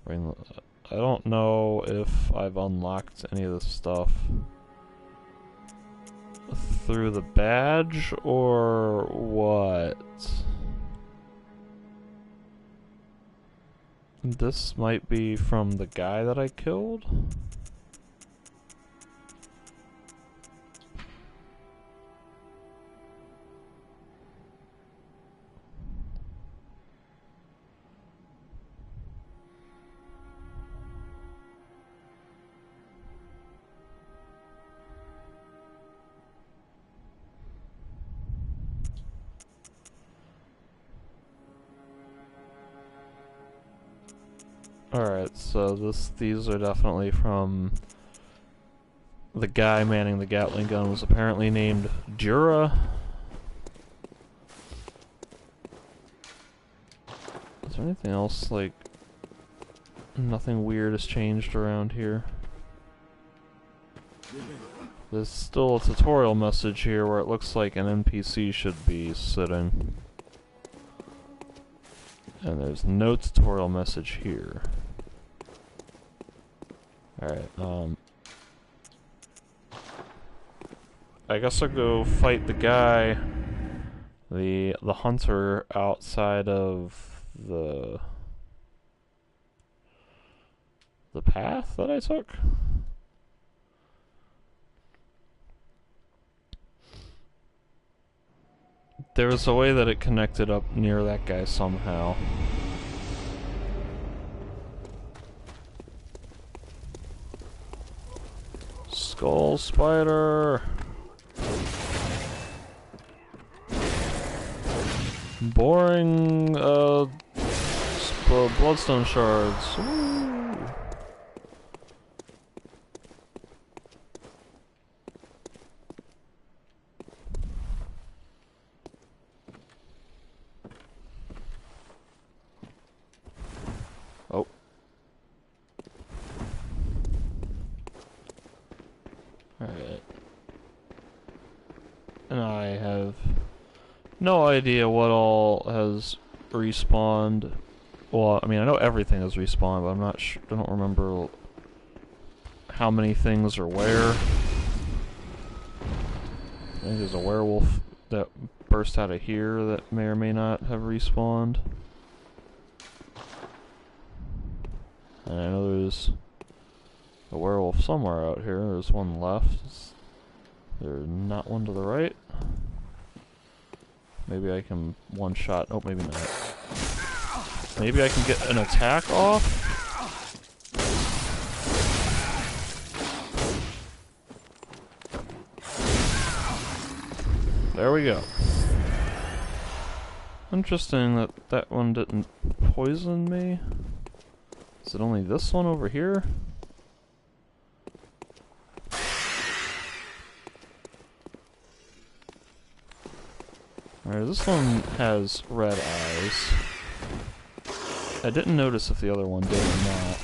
I mean, I don't know if I've unlocked any of this stuff through the badge or what. This might be from the guy that I killed. Alright, so these are definitely from the guy manning the Gatling gun was apparently named Jura. Is there anything else, like, nothing weird has changed around here? There's still a tutorial message here where it looks like an NPC should be sitting. And there's no tutorial message here. Alright, I guess I'll go fight the guy, the hunter outside of the path that I took. There was a way that it connected up near that guy somehow. Skull spider. Boring bloodstone shards. Ooh. Oh. Alright. And I have no idea what all has respawned. Well, I mean, I know everything has respawned, but I'm not sure. I don't remember how many things are where. I think there's a werewolf that burst out of here that may or may not have respawned. And I know there's a werewolf somewhere out here. There's one left. There's not one to the right. Maybe I can one-shot... Oh, maybe not. Maybe I can get an attack off? There we go. Interesting that that one didn't poison me. Is it only this one over here? Alright, this one has red eyes. I didn't notice if the other one did or not.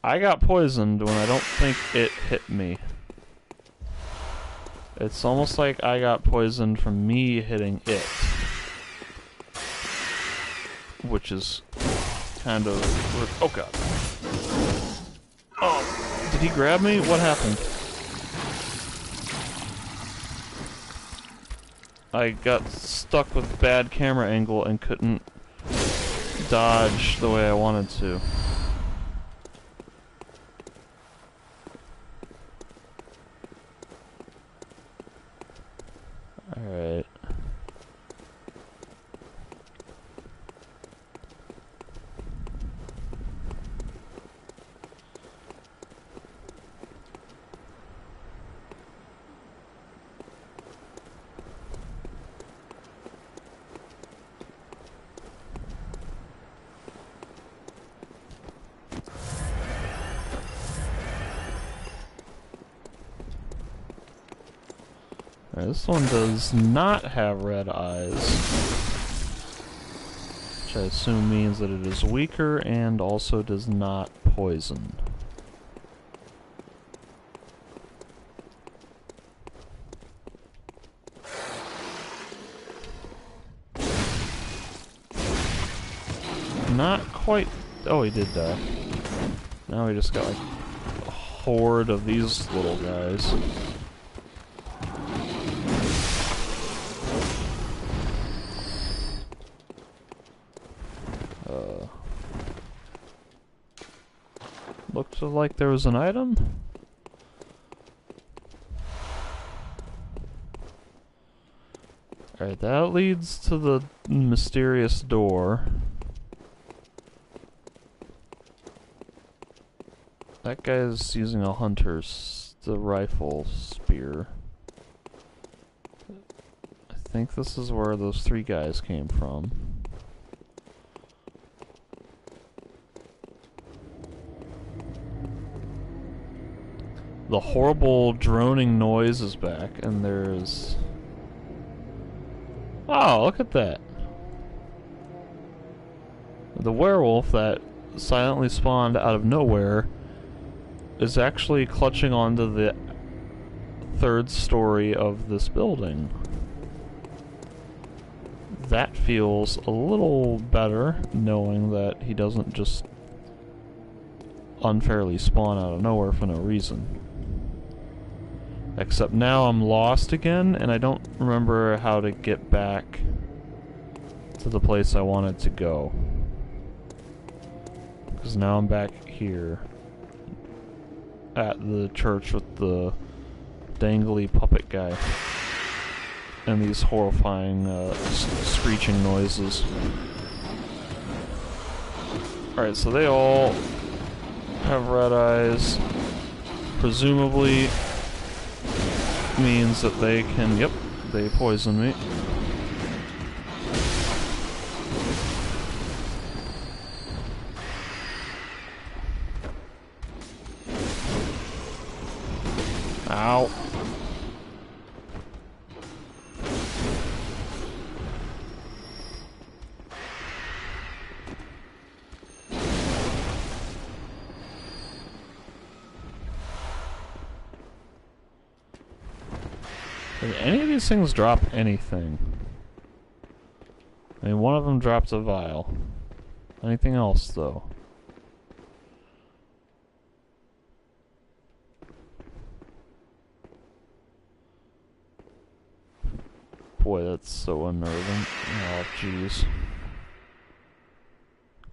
I got poisoned when I don't think it hit me. It's almost like I got poisoned from me hitting it. Which is kind of... Oh god. Oh, did he grab me? What happened? I got stuck with bad camera angle and couldn't dodge the way I wanted to. Alright. This one does not have red eyes, which I assume means that it is weaker and also does not poison. Not quite. Oh, he did die. Now we just got like a horde of these little guys. Looked like there was an item. Alright, that leads to the mysterious door. That guy's using a hunter's rifle spear. I think this is where those three guys came from. The horrible droning noise is back, and there's... Oh, look at that! The werewolf that silently spawned out of nowhere is actually clutching onto the third story of this building. That feels a little better, knowing that he doesn't just unfairly spawn out of nowhere for no reason. Except now I'm lost again, and I don't remember how to get back to the place I wanted to go. Because now I'm back here at the church with the dangly puppet guy and these horrifying screeching noises. Alright, so they all have red eyes. Presumably means that they can... Yep, they poison me. Ow. Did any of these things drop anything? I mean, one of them drops a vial. Anything else, though? boy, that's so unnerving. Oh, jeez.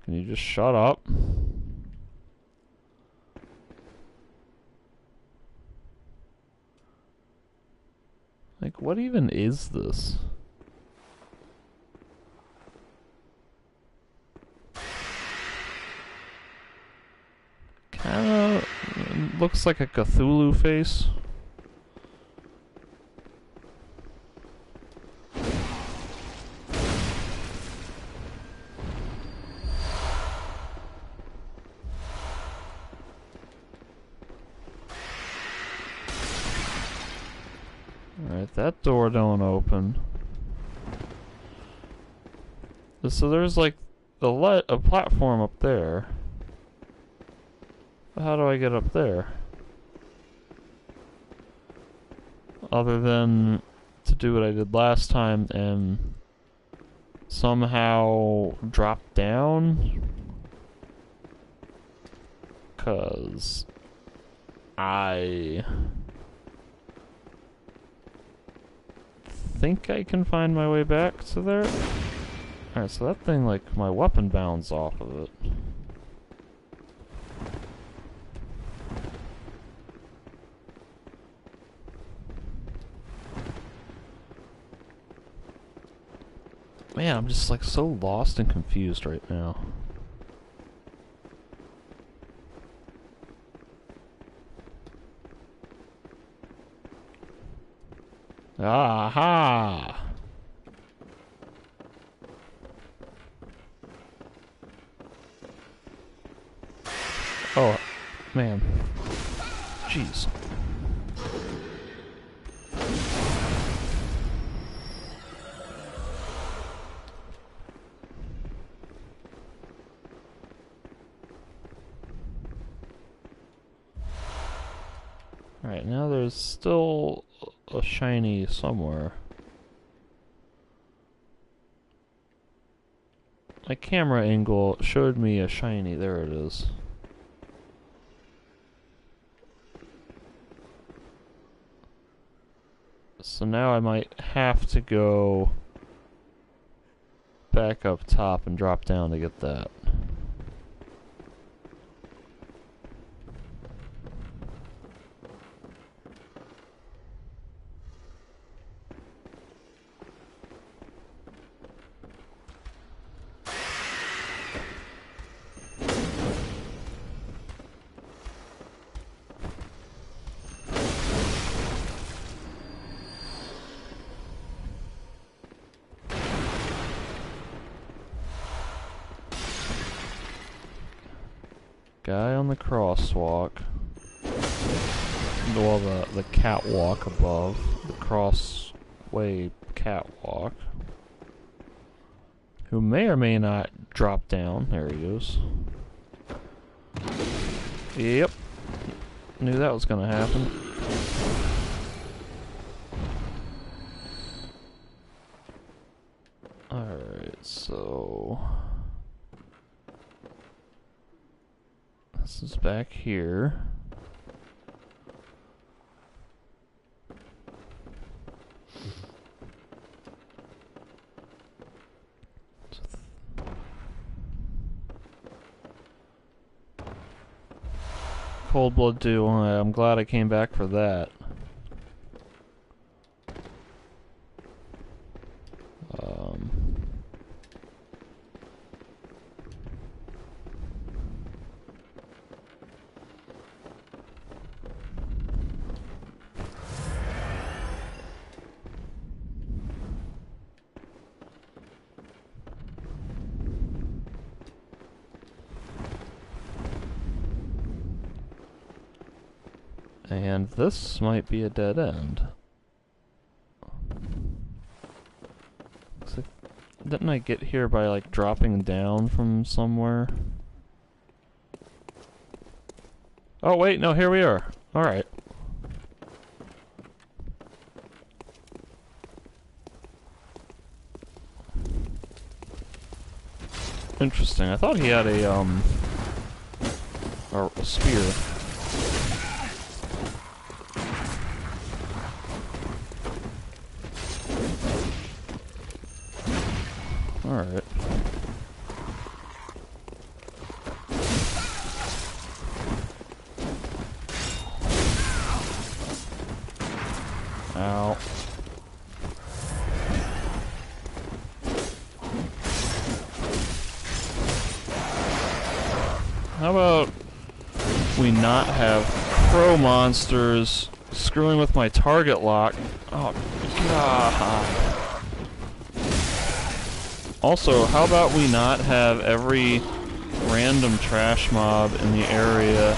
Can you just shut up? Like, what even is this? Kinda looks like a Cthulhu face. Alright, that door don't open. So there's like a platform up there. How do I get up there? Other than to do what I did last time and somehow drop down? 'Cause I think I can find my way back to there. Alright, so that thing, like, my weapon bounds off of it. Man, I'm just, like, so lost and confused right now. Aha! Oh, man. Jeez. Alright, now there's still a shiny somewhere. My camera angle showed me a shiny. There it is. So now I might have to go back up top and drop down to get that. Guy on the crosswalk. Well, the catwalk above. The crossway catwalk. Who may or may not drop down. There he goes. Yep. Knew that was gonna happen. Alright, so... this is back here. Cold Blood 2, I'm glad I came back for that. And this might be a dead end. Looks like, didn't I get here by like dropping down from somewhere? Oh wait, no, here we are. Alright. Interesting. I thought he had a spear. Alright. Ow. How about we not have crow monsters screwing with my target lock? Oh, God. Also, how about we not have every random trash mob in the area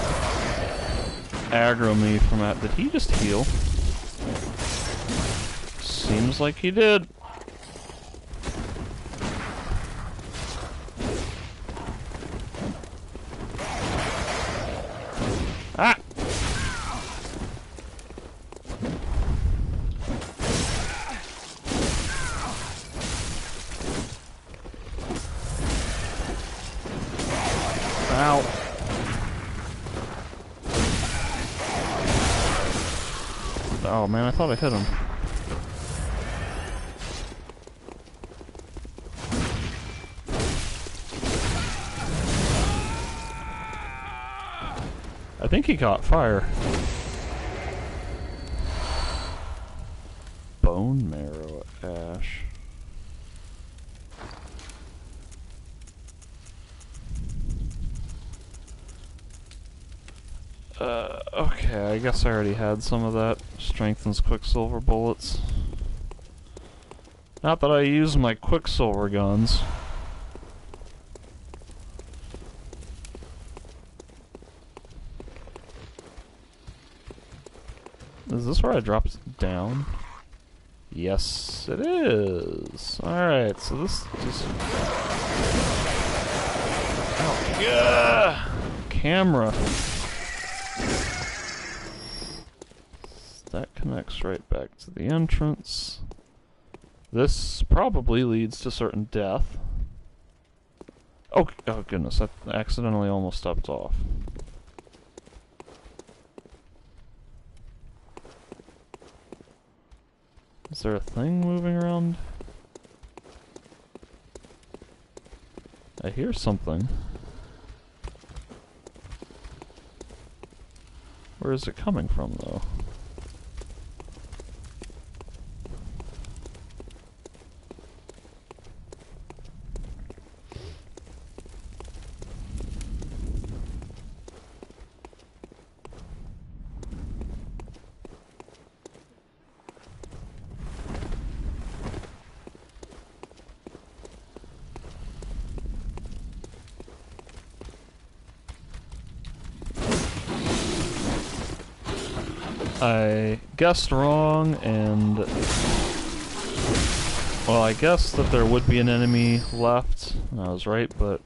aggro me from that? Did he just heal? Seems like he did. Ah! Ow. Oh man, I thought I hit him. I think he caught fire. Bone marrow ash. Okay, I guess I already had some of that. Strengthens Quicksilver bullets. Not that I use my Quicksilver guns. Is this where I dropped down? Yes, it is. Alright, so this just... Oh, yeah! Camera. That connects right back to the entrance. This probably leads to certain death. Oh, oh goodness, I accidentally almost stepped off. Is there a thing moving around? I hear something. Where is it coming from, though? I guessed wrong, and... Well, I guessed that there would be an enemy left. I was right, but...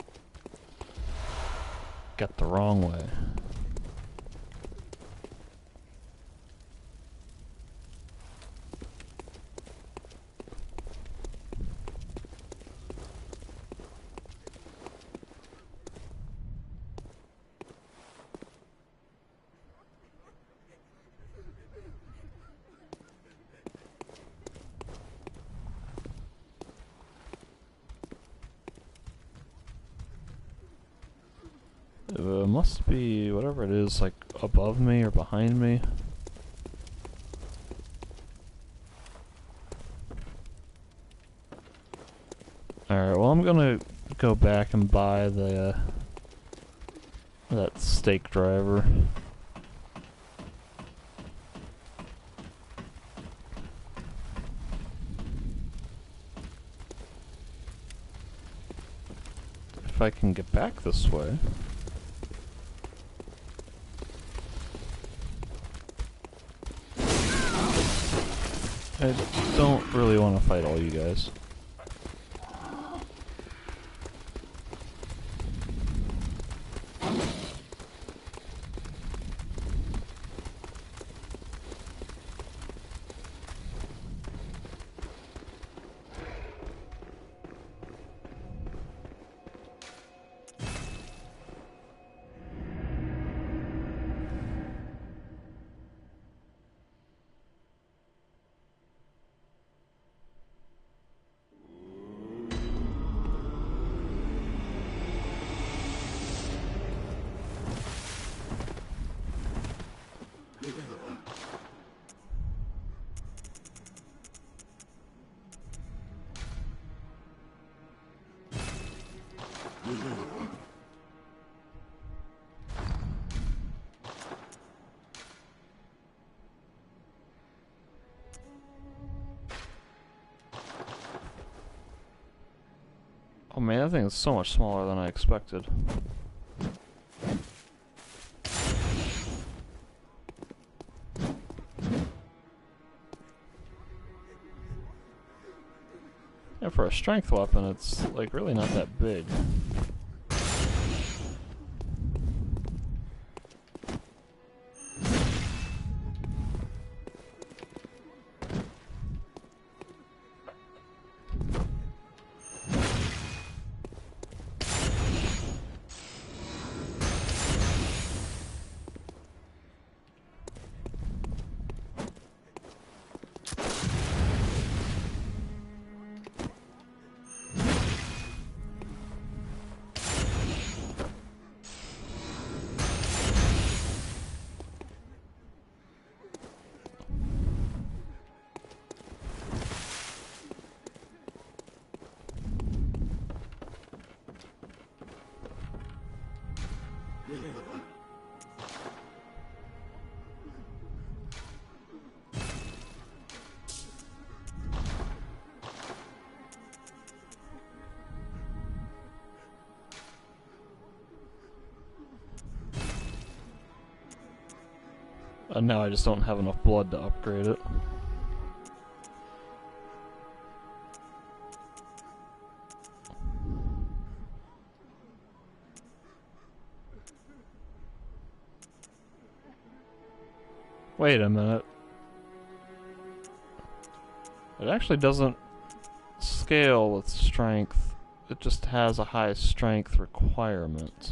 got the wrong way. It must be whatever it is, like above me or behind me. Alright, well I'm gonna go back and buy the that stake driver. If I can get back this way. I don't really want to fight all you guys. Oh man, that thing is so much smaller than I expected. Yeah, for a strength weapon, it's like really not that big. And now I just don't have enough blood to upgrade it. Wait a minute. It actually doesn't scale with strength. It just has a high strength requirement.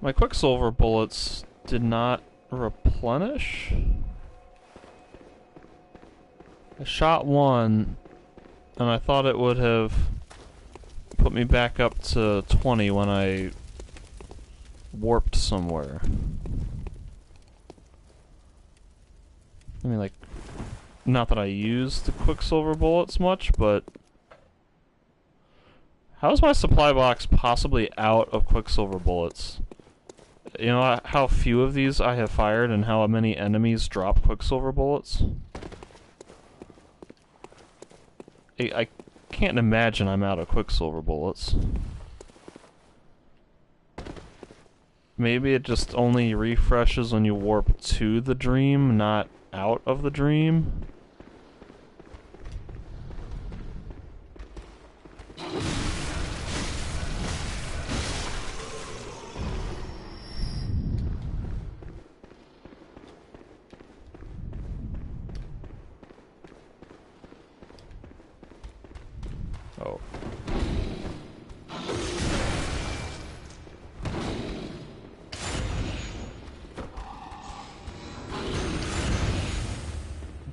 My Quicksilver bullets did not replenish. I shot one, and I thought it would have put me back up to 20 when I warped somewhere. I mean, like, not that I use the Quicksilver bullets much, but how is my supply box possibly out of Quicksilver bullets? You know how few of these I have fired and how many enemies drop Quicksilver bullets? I can't imagine I'm out of Quicksilver bullets. Maybe it just only refreshes when you warp to the dream, not out of the dream? Oh.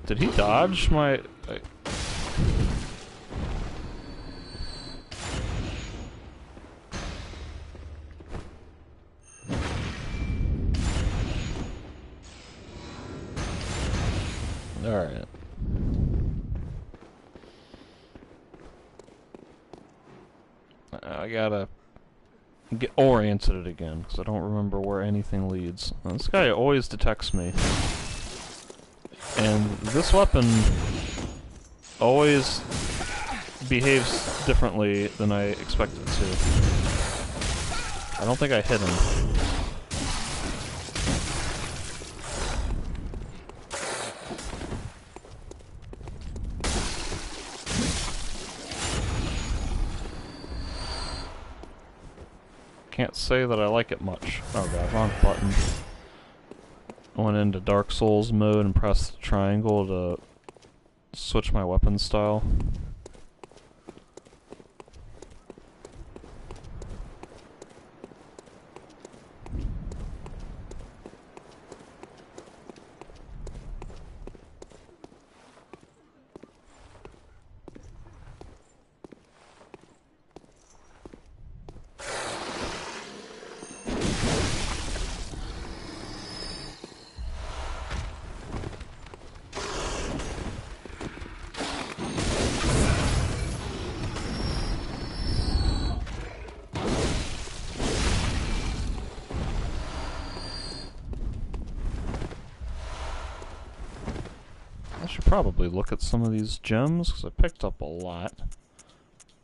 Did he dodge my... Alright. I gotta get oriented again, because I don't remember where anything leads. This guy always detects me. And this weapon always behaves differently than I expect it to. I don't think I hit him. can't say that I like it much. Oh god, wrong button. I went into Dark Souls mode and pressed triangle to switch my weapon style. I should probably look at some of these gems, because I picked up a lot.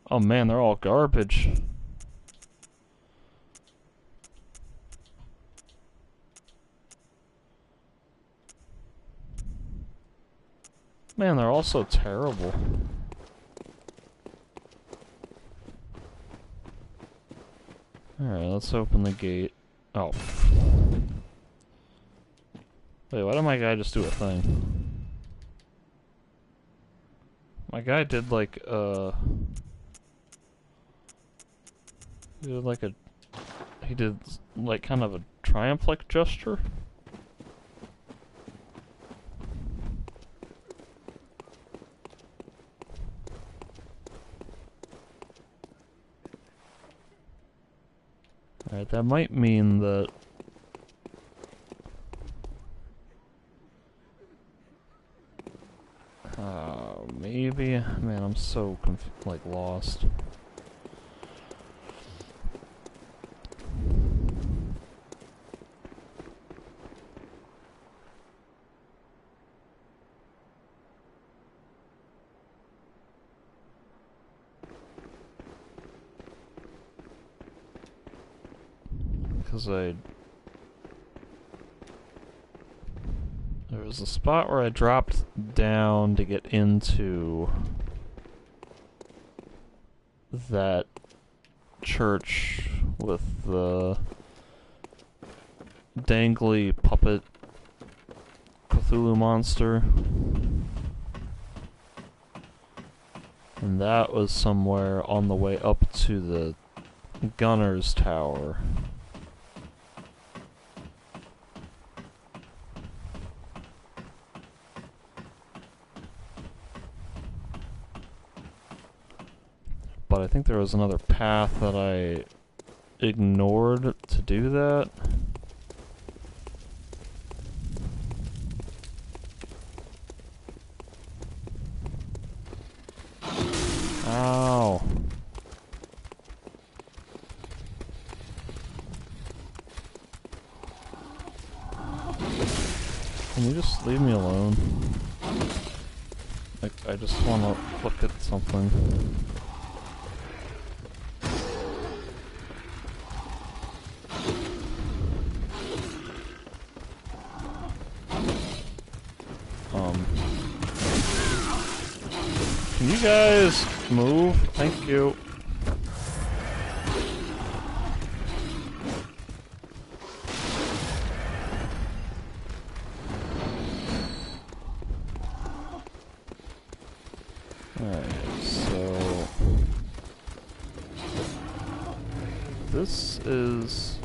Oh man, they're all garbage. Man, they're all so terrible. Alright, let's open the gate. Oh. Wait, why did my guy just do a thing? My guy did like, he did like kind of a triumph-like gesture. Alright, that might mean that maybe, man, I'm so like lost. Because there was a spot where I dropped down to get into that church with the dangly puppet Cthulhu monster. And that was somewhere on the way up to the Gunner's Tower. But I think there was another path that I ignored to do that. Ow. Can you just leave me alone? I just want to look at something. Can you guys move? Thank you. Alright, so this is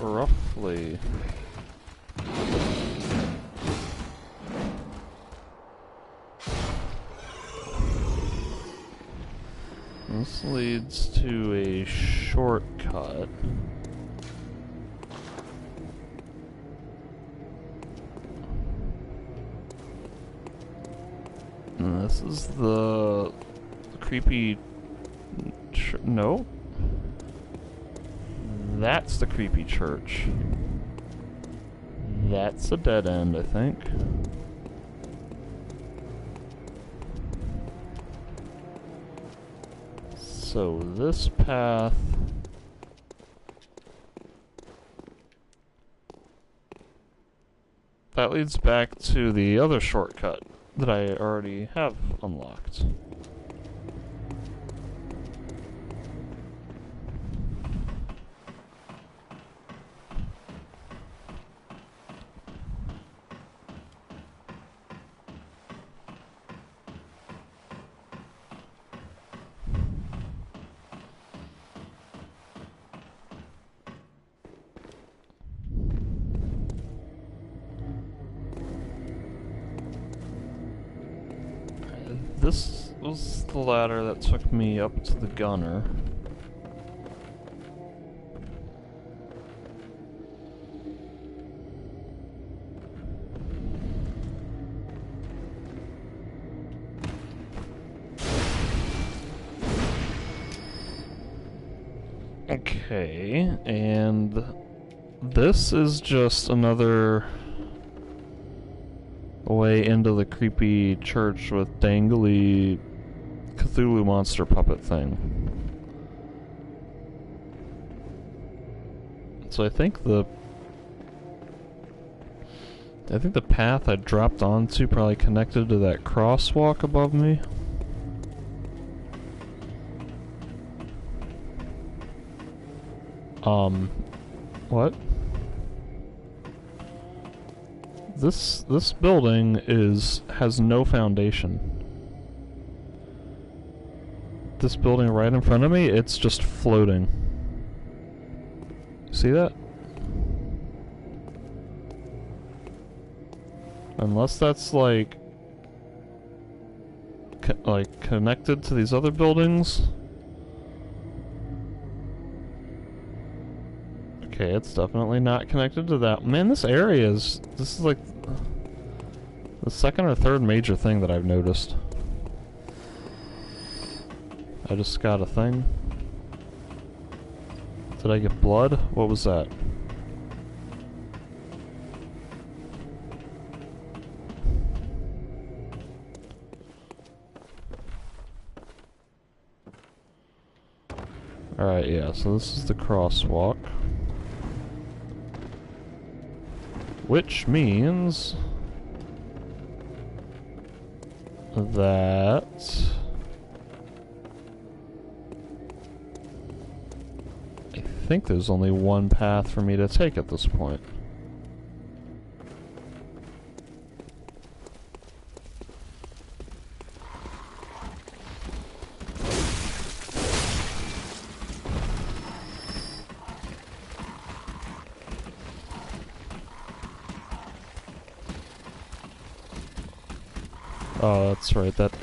roughly this leads to a shortcut. And this is the creepy... no? That's the creepy church. That's a dead end, I think. So this path... that leads back to the other shortcut that I already have unlocked. This was the ladder that took me up to the gunner. Okay, and this is just another way into the creepy church with dangly Cthulhu monster puppet thing. So I think the path I dropped onto probably connected to that crosswalk above me. What? This building has no foundation. This building right in front of me, it's just floating. See that? Unless that's like connected to these other buildings. Okay, it's definitely not connected to that. Man, this is like the second or third major thing that I've noticed. I just got a thing. Did I get blood? What was that? Alright, yeah, so this is the crosswalk. Which means that I think there's only one path for me to take at this point. Oh, that's right, that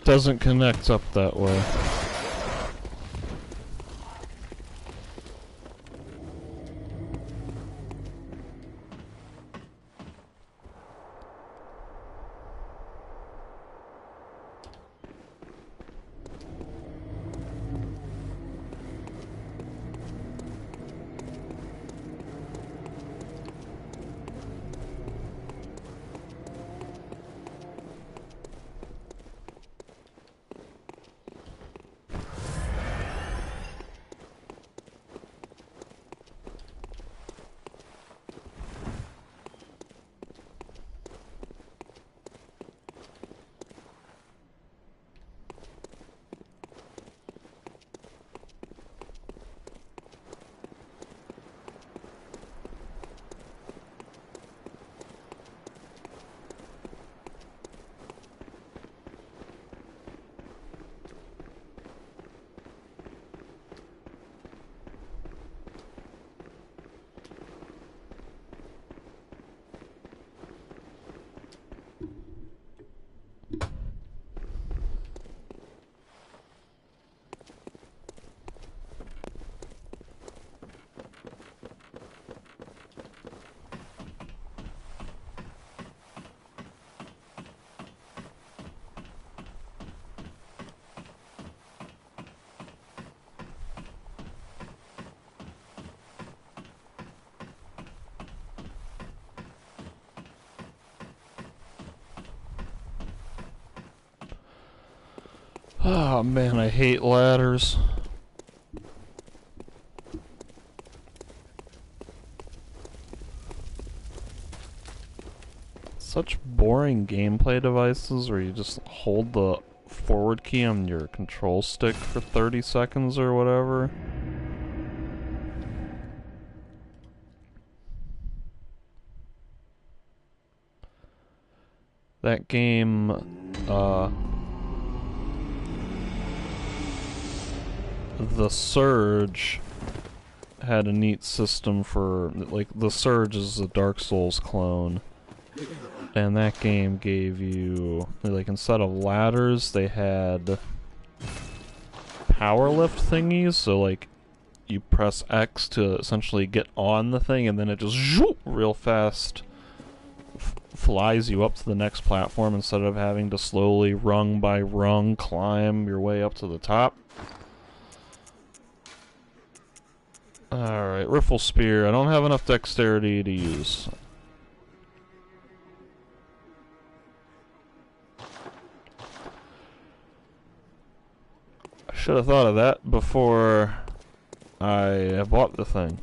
doesn't connect up that way. Oh man, I hate ladders. Such boring gameplay devices where you just hold the forward key on your control stick for 30 seconds or whatever. That game, The Surge had a neat system for, like, The Surge is a Dark Souls clone, And that game gave you, like, instead of ladders, they had power lift thingies, so like you press X to essentially get on the thing, and then it just zoop, real fast flies you up to the next platform instead of having to slowly, rung by rung, climb your way up to the top. Alright, Riffle Spear. I don't have enough dexterity to use. I should have thought of that before I bought the thing.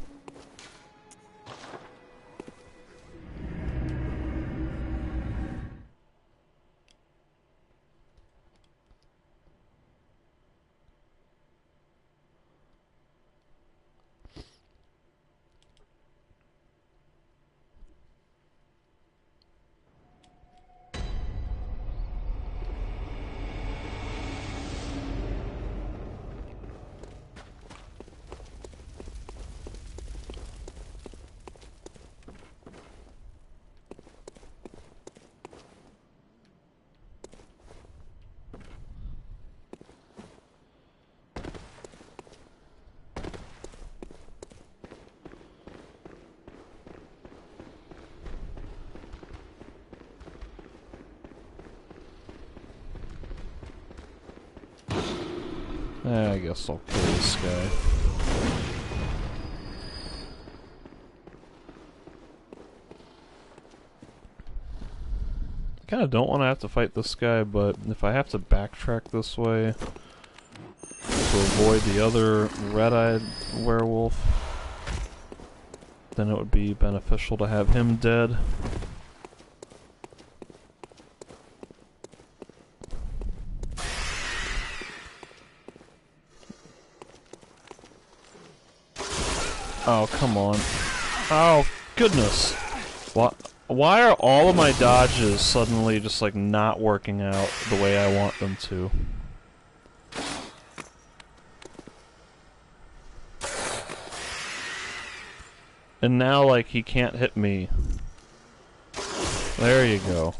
I guess I'll kill this guy. Kinda don't want to have to fight this guy, but if I have to backtrack this way to avoid the other red-eyed werewolf, then it would be beneficial to have him dead. Oh, come on. Oh, goodness. Why are all of my dodges suddenly just, like, not working out the way I want them to? And now, like, he can't hit me. There you go.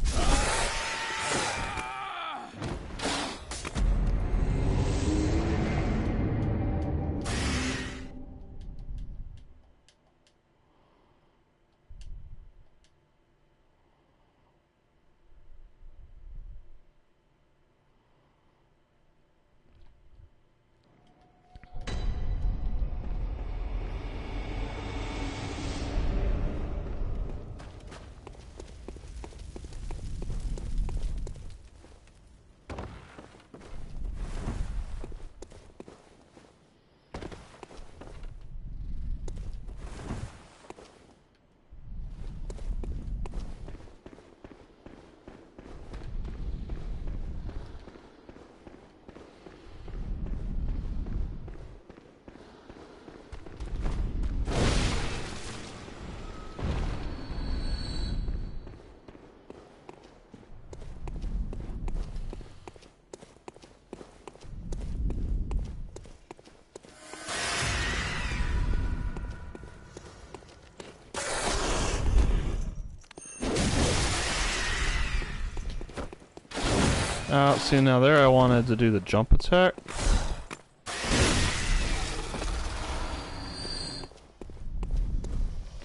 See, now there I wanted to do the jump attack.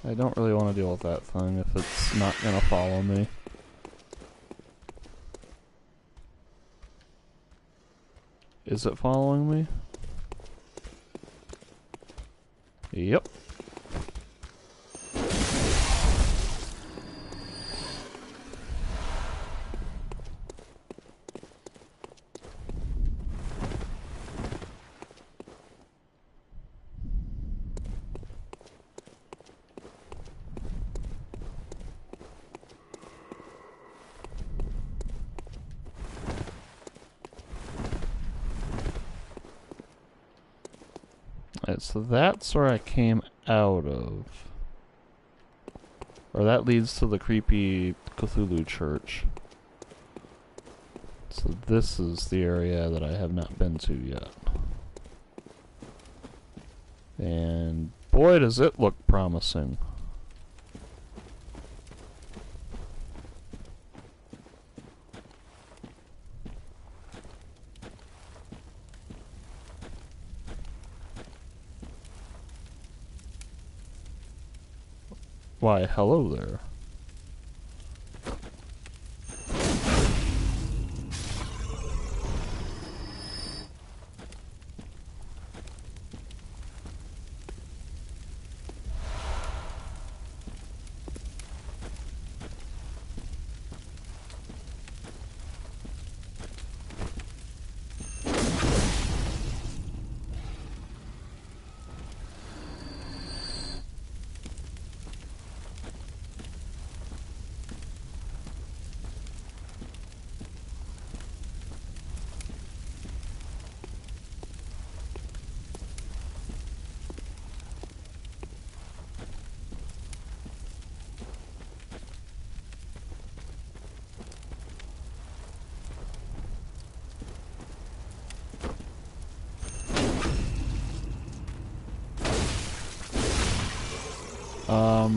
I don't really want to deal with that thing if it's not gonna follow me. Is it following me? Yep. Alright, so that's where I came out of. Or that leads to the creepy Cthulhu church. So this is the area that I have not been to yet. And boy does it look promising. Why, hello there.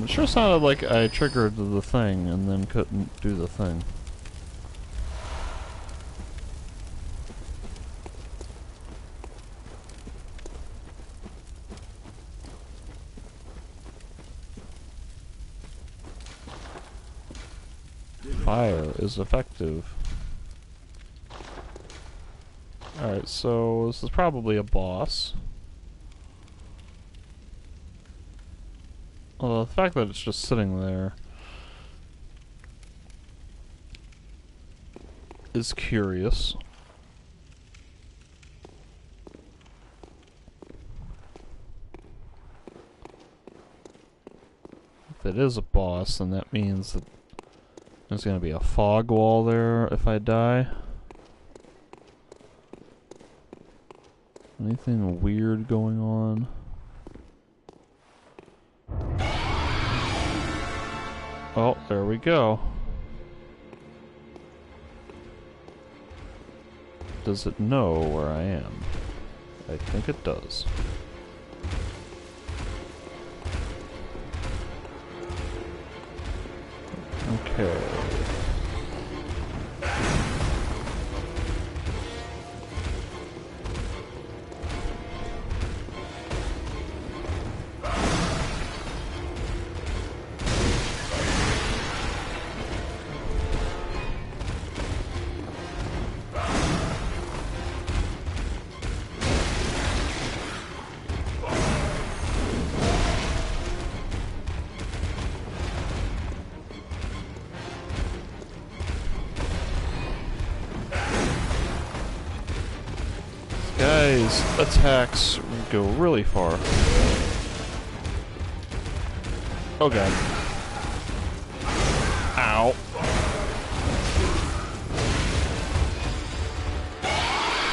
It sure sounded like I triggered the thing and then couldn't do the thing. Fire is effective. Alright, so this is probably a boss. Well, the fact that it's just sitting there is curious. If it is a boss, then that means that there's gonna be a fog wall there if I die. Anything weird going on? Oh, there we go. Does it know where I am? I think it does. Okay. Guys, attacks go really far. Oh god. Ow.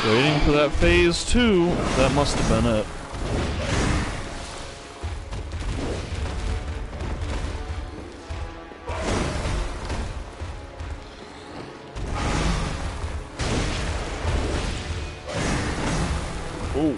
Waiting for that phase 2. That must have been it. Ooh.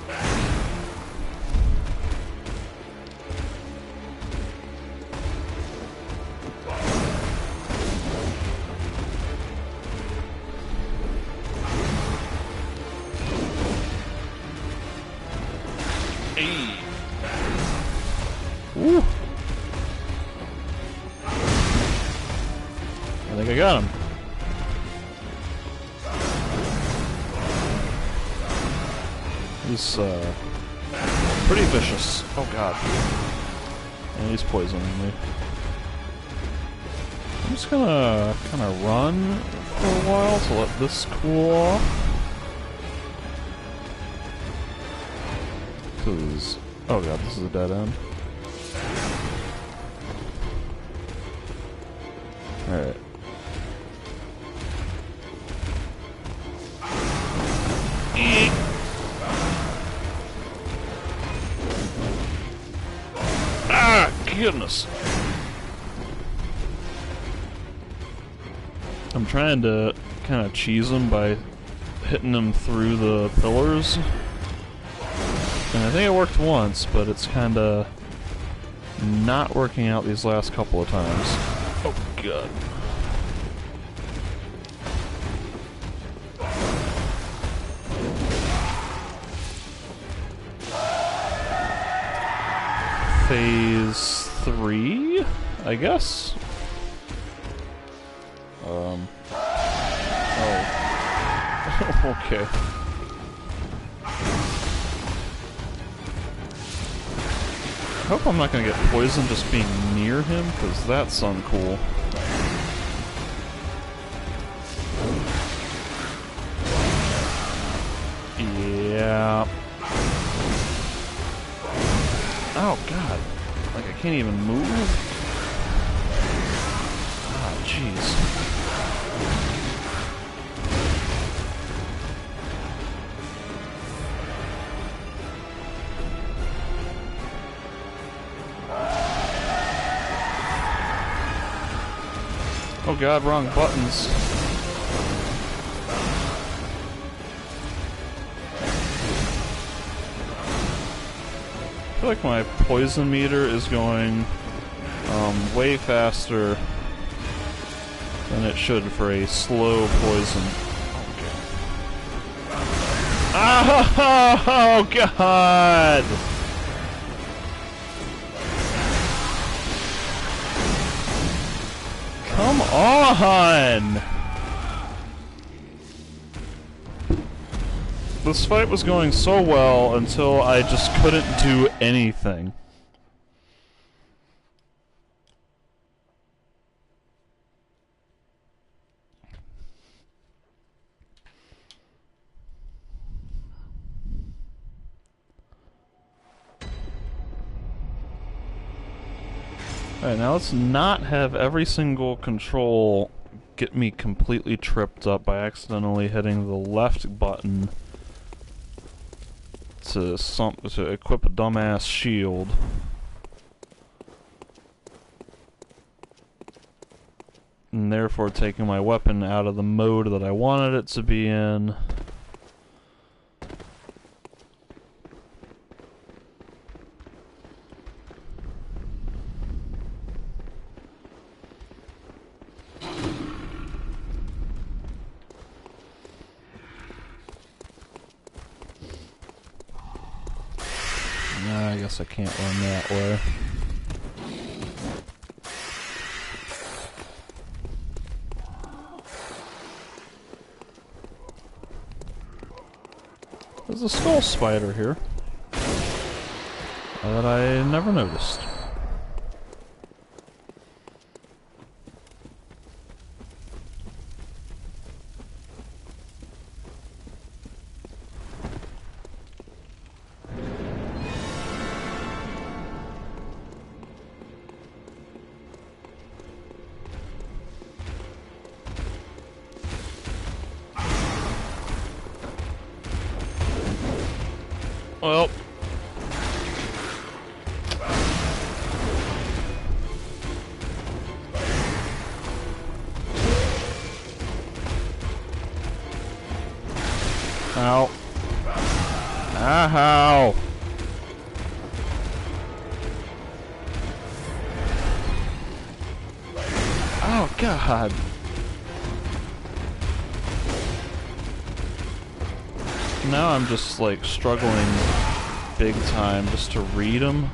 Hey. Ooh. I think I got him. He's pretty vicious. Oh god. And he's poisoning me. I'm just gonna kind of run for a while to let this cool off. Cause, oh god, this is a dead end. Alright. Ah, goodness. I'm trying to kind of cheese him by hitting him through the pillars. And I think it worked once, but it's kind of not working out these last couple of times. Oh god. Phase 3? I guess. Oh. Okay. I hope I'm not gonna get poisoned just being near him, because that's uncool. Yeah. Oh god. Like I can't even move? Ah, jeez. Oh god, wrong buttons. I feel like my poison meter is going way faster than it should for a slow poison. Oh god! Come on! This fight was going so well until I just couldn't do anything. Alright, now let's not have every single control get me completely tripped up by accidentally hitting the left button to equip a dumbass shield. And therefore taking my weapon out of the mode that I wanted it to be in. Nah, I guess I can't run that way. There's a skull spider here that I never noticed. Well. Ow. Ow. Oh, God. Now I'm just, like, struggling big time just to read them.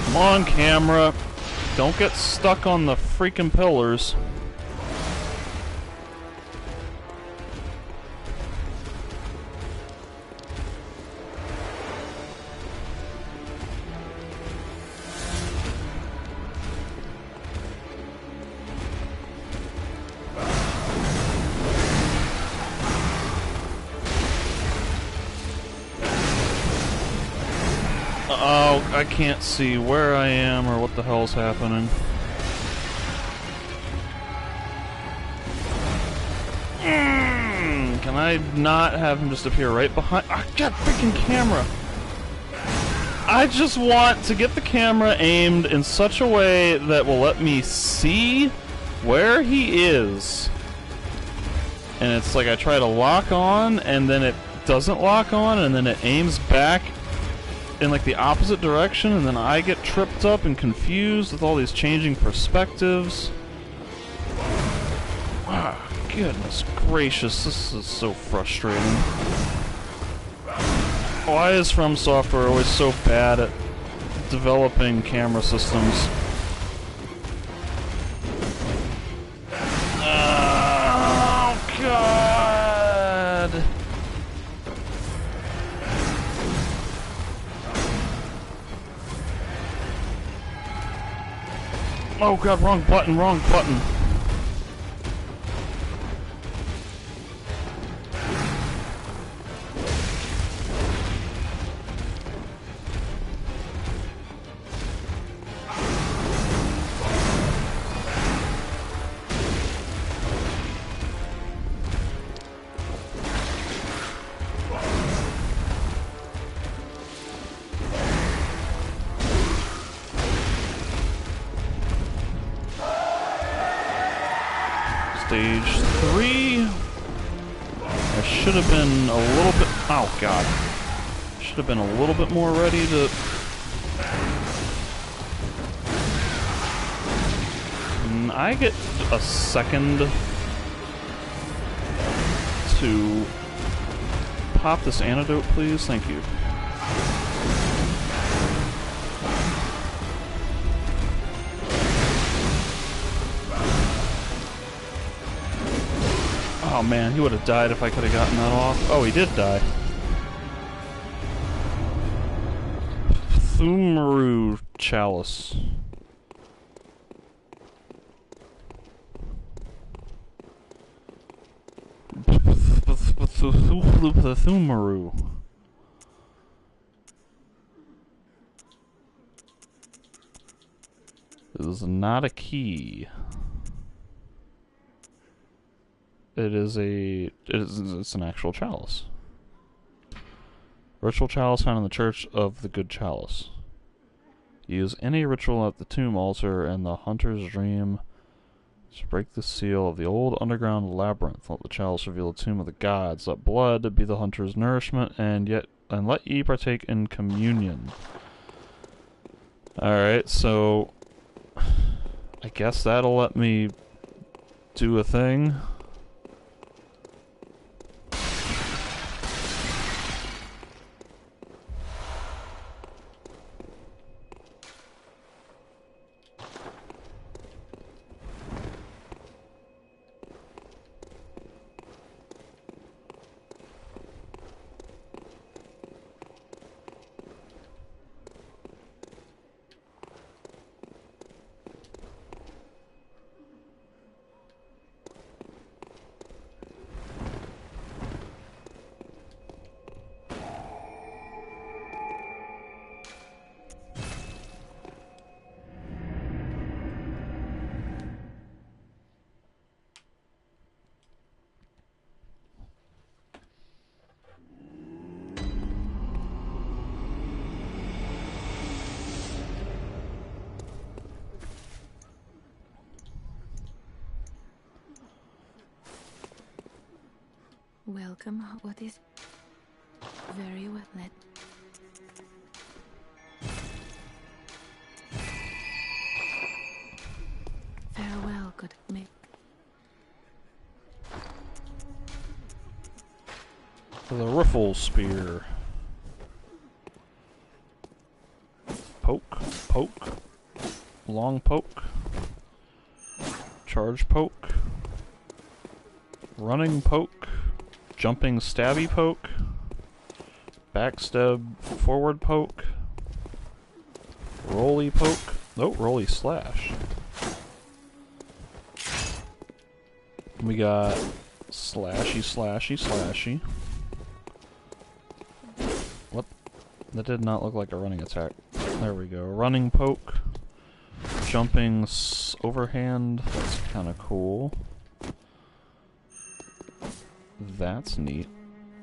Come on, camera. Don't get stuck on the freaking pillars. Oh, I can't see where I am or what the hell's happening. Can I not have him just appear right behind? I got freaking camera! I just want to get the camera aimed in such a way that will let me see where he is. and it's like I try to lock on, and then it doesn't lock on, and then it aims back in like the opposite direction, and then I get tripped up and confused with all these changing perspectives. Ah, goodness gracious, this is so frustrating. Why is From Software always so bad at developing camera systems? Oh, God! Oh, God, wrong button, wrong button. Stage 3. I should have been a little bit... Oh, God. Should have been a little bit more ready to... I get a second to pop this antidote, please. Thank you. Oh man, he would have died if I could have gotten that off. Oh, he did die. Thumaru Chalice. Thumaru. It is not a key. It's an actual chalice. Ritual chalice found in the Church of the Good Chalice. Use any ritual at the tomb altar and the hunter's dream to break the seal of the old underground labyrinth. Let the chalice reveal the tomb of the gods. Let blood be the hunter's nourishment, and let ye partake in communion. Alright, so I guess that'll let me do a thing. Welcome. What is... Very well, let... Farewell, good mate. The riffle spear. Poke, poke, long poke, charge poke, running poke, jumping stabby poke, backstab forward poke, rolly poke, oh, rolly slash. We got slashy, slashy, slashy. What? That did not look like a running attack. There we go. Running poke. Jumping overhand. That's kind of cool. That's neat.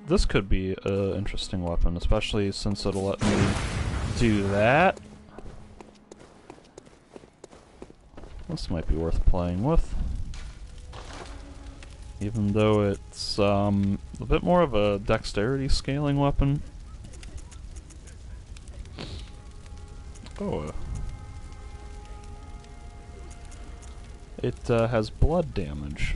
This could be an interesting weapon, especially since it'll let me do that. This might be worth playing with. even though it's a bit more of a dexterity scaling weapon. Oh. It has blood damage.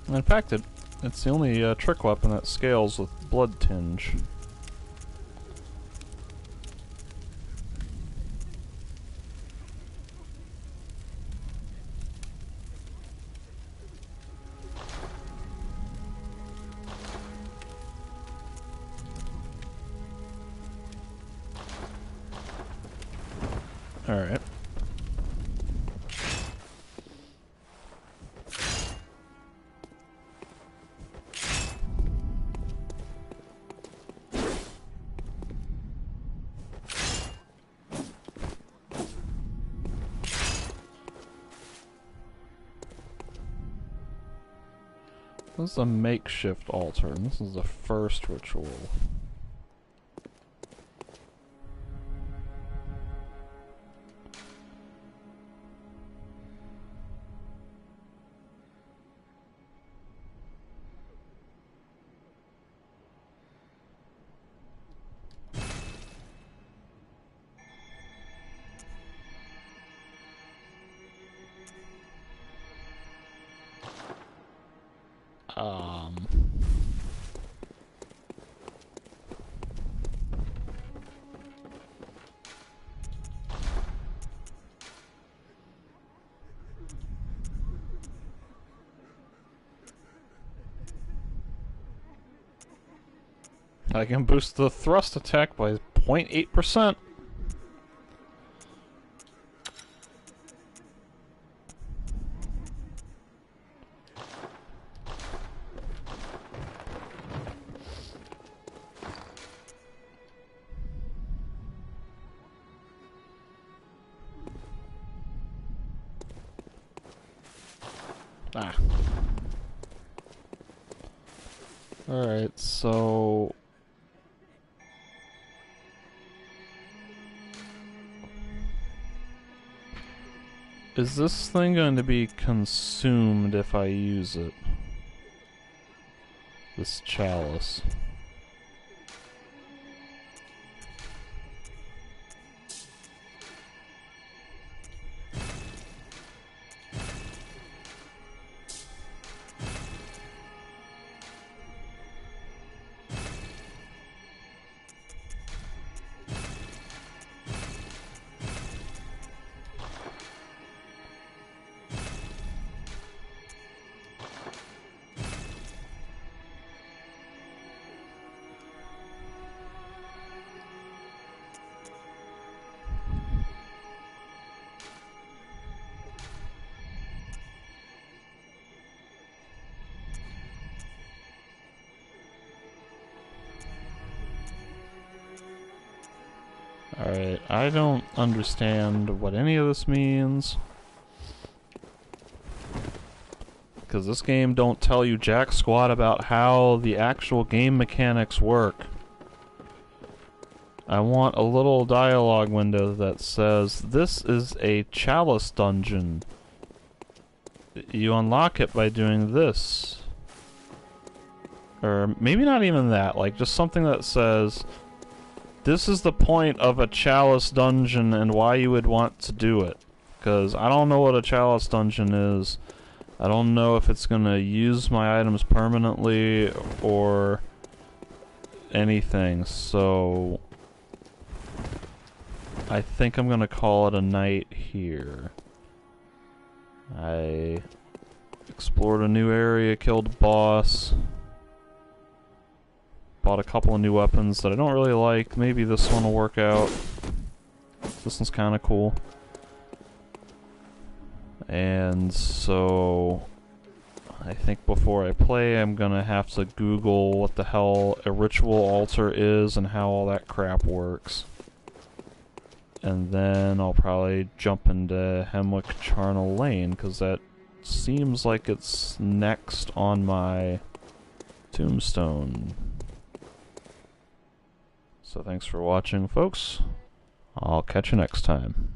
In fact, it's the only trick weapon that scales with blood tinge. Alright. This is a makeshift altar, and this is the first ritual. I can boost the thrust attack by 0.8%. Ah. Alright, so... is this thing going to be consumed if I use it? This chalice. Alright, I don't understand what any of this means. Because this game don't tell you jack squat about how the actual game mechanics work. I want a little dialogue window that says, this is a chalice dungeon. You unlock it by doing this. Or maybe not even that, like just something that says, this is the point of a chalice dungeon and why you would want to do it. Because I don't know what a chalice dungeon is. I don't know if it's gonna use my items permanently or anything, so I think I'm gonna call it a night here. I explored a new area, killed a boss. bought a couple of new weapons that I don't really like. Maybe this one will work out. This one's kind of cool. And so I think before I play, I'm gonna have to Google what the hell a ritual altar is and how all that crap works. And then I'll probably jump into Hemwick Charnel Lane, because that seems like it's next on my tombstone. So thanks for watching, folks. I'll catch you next time.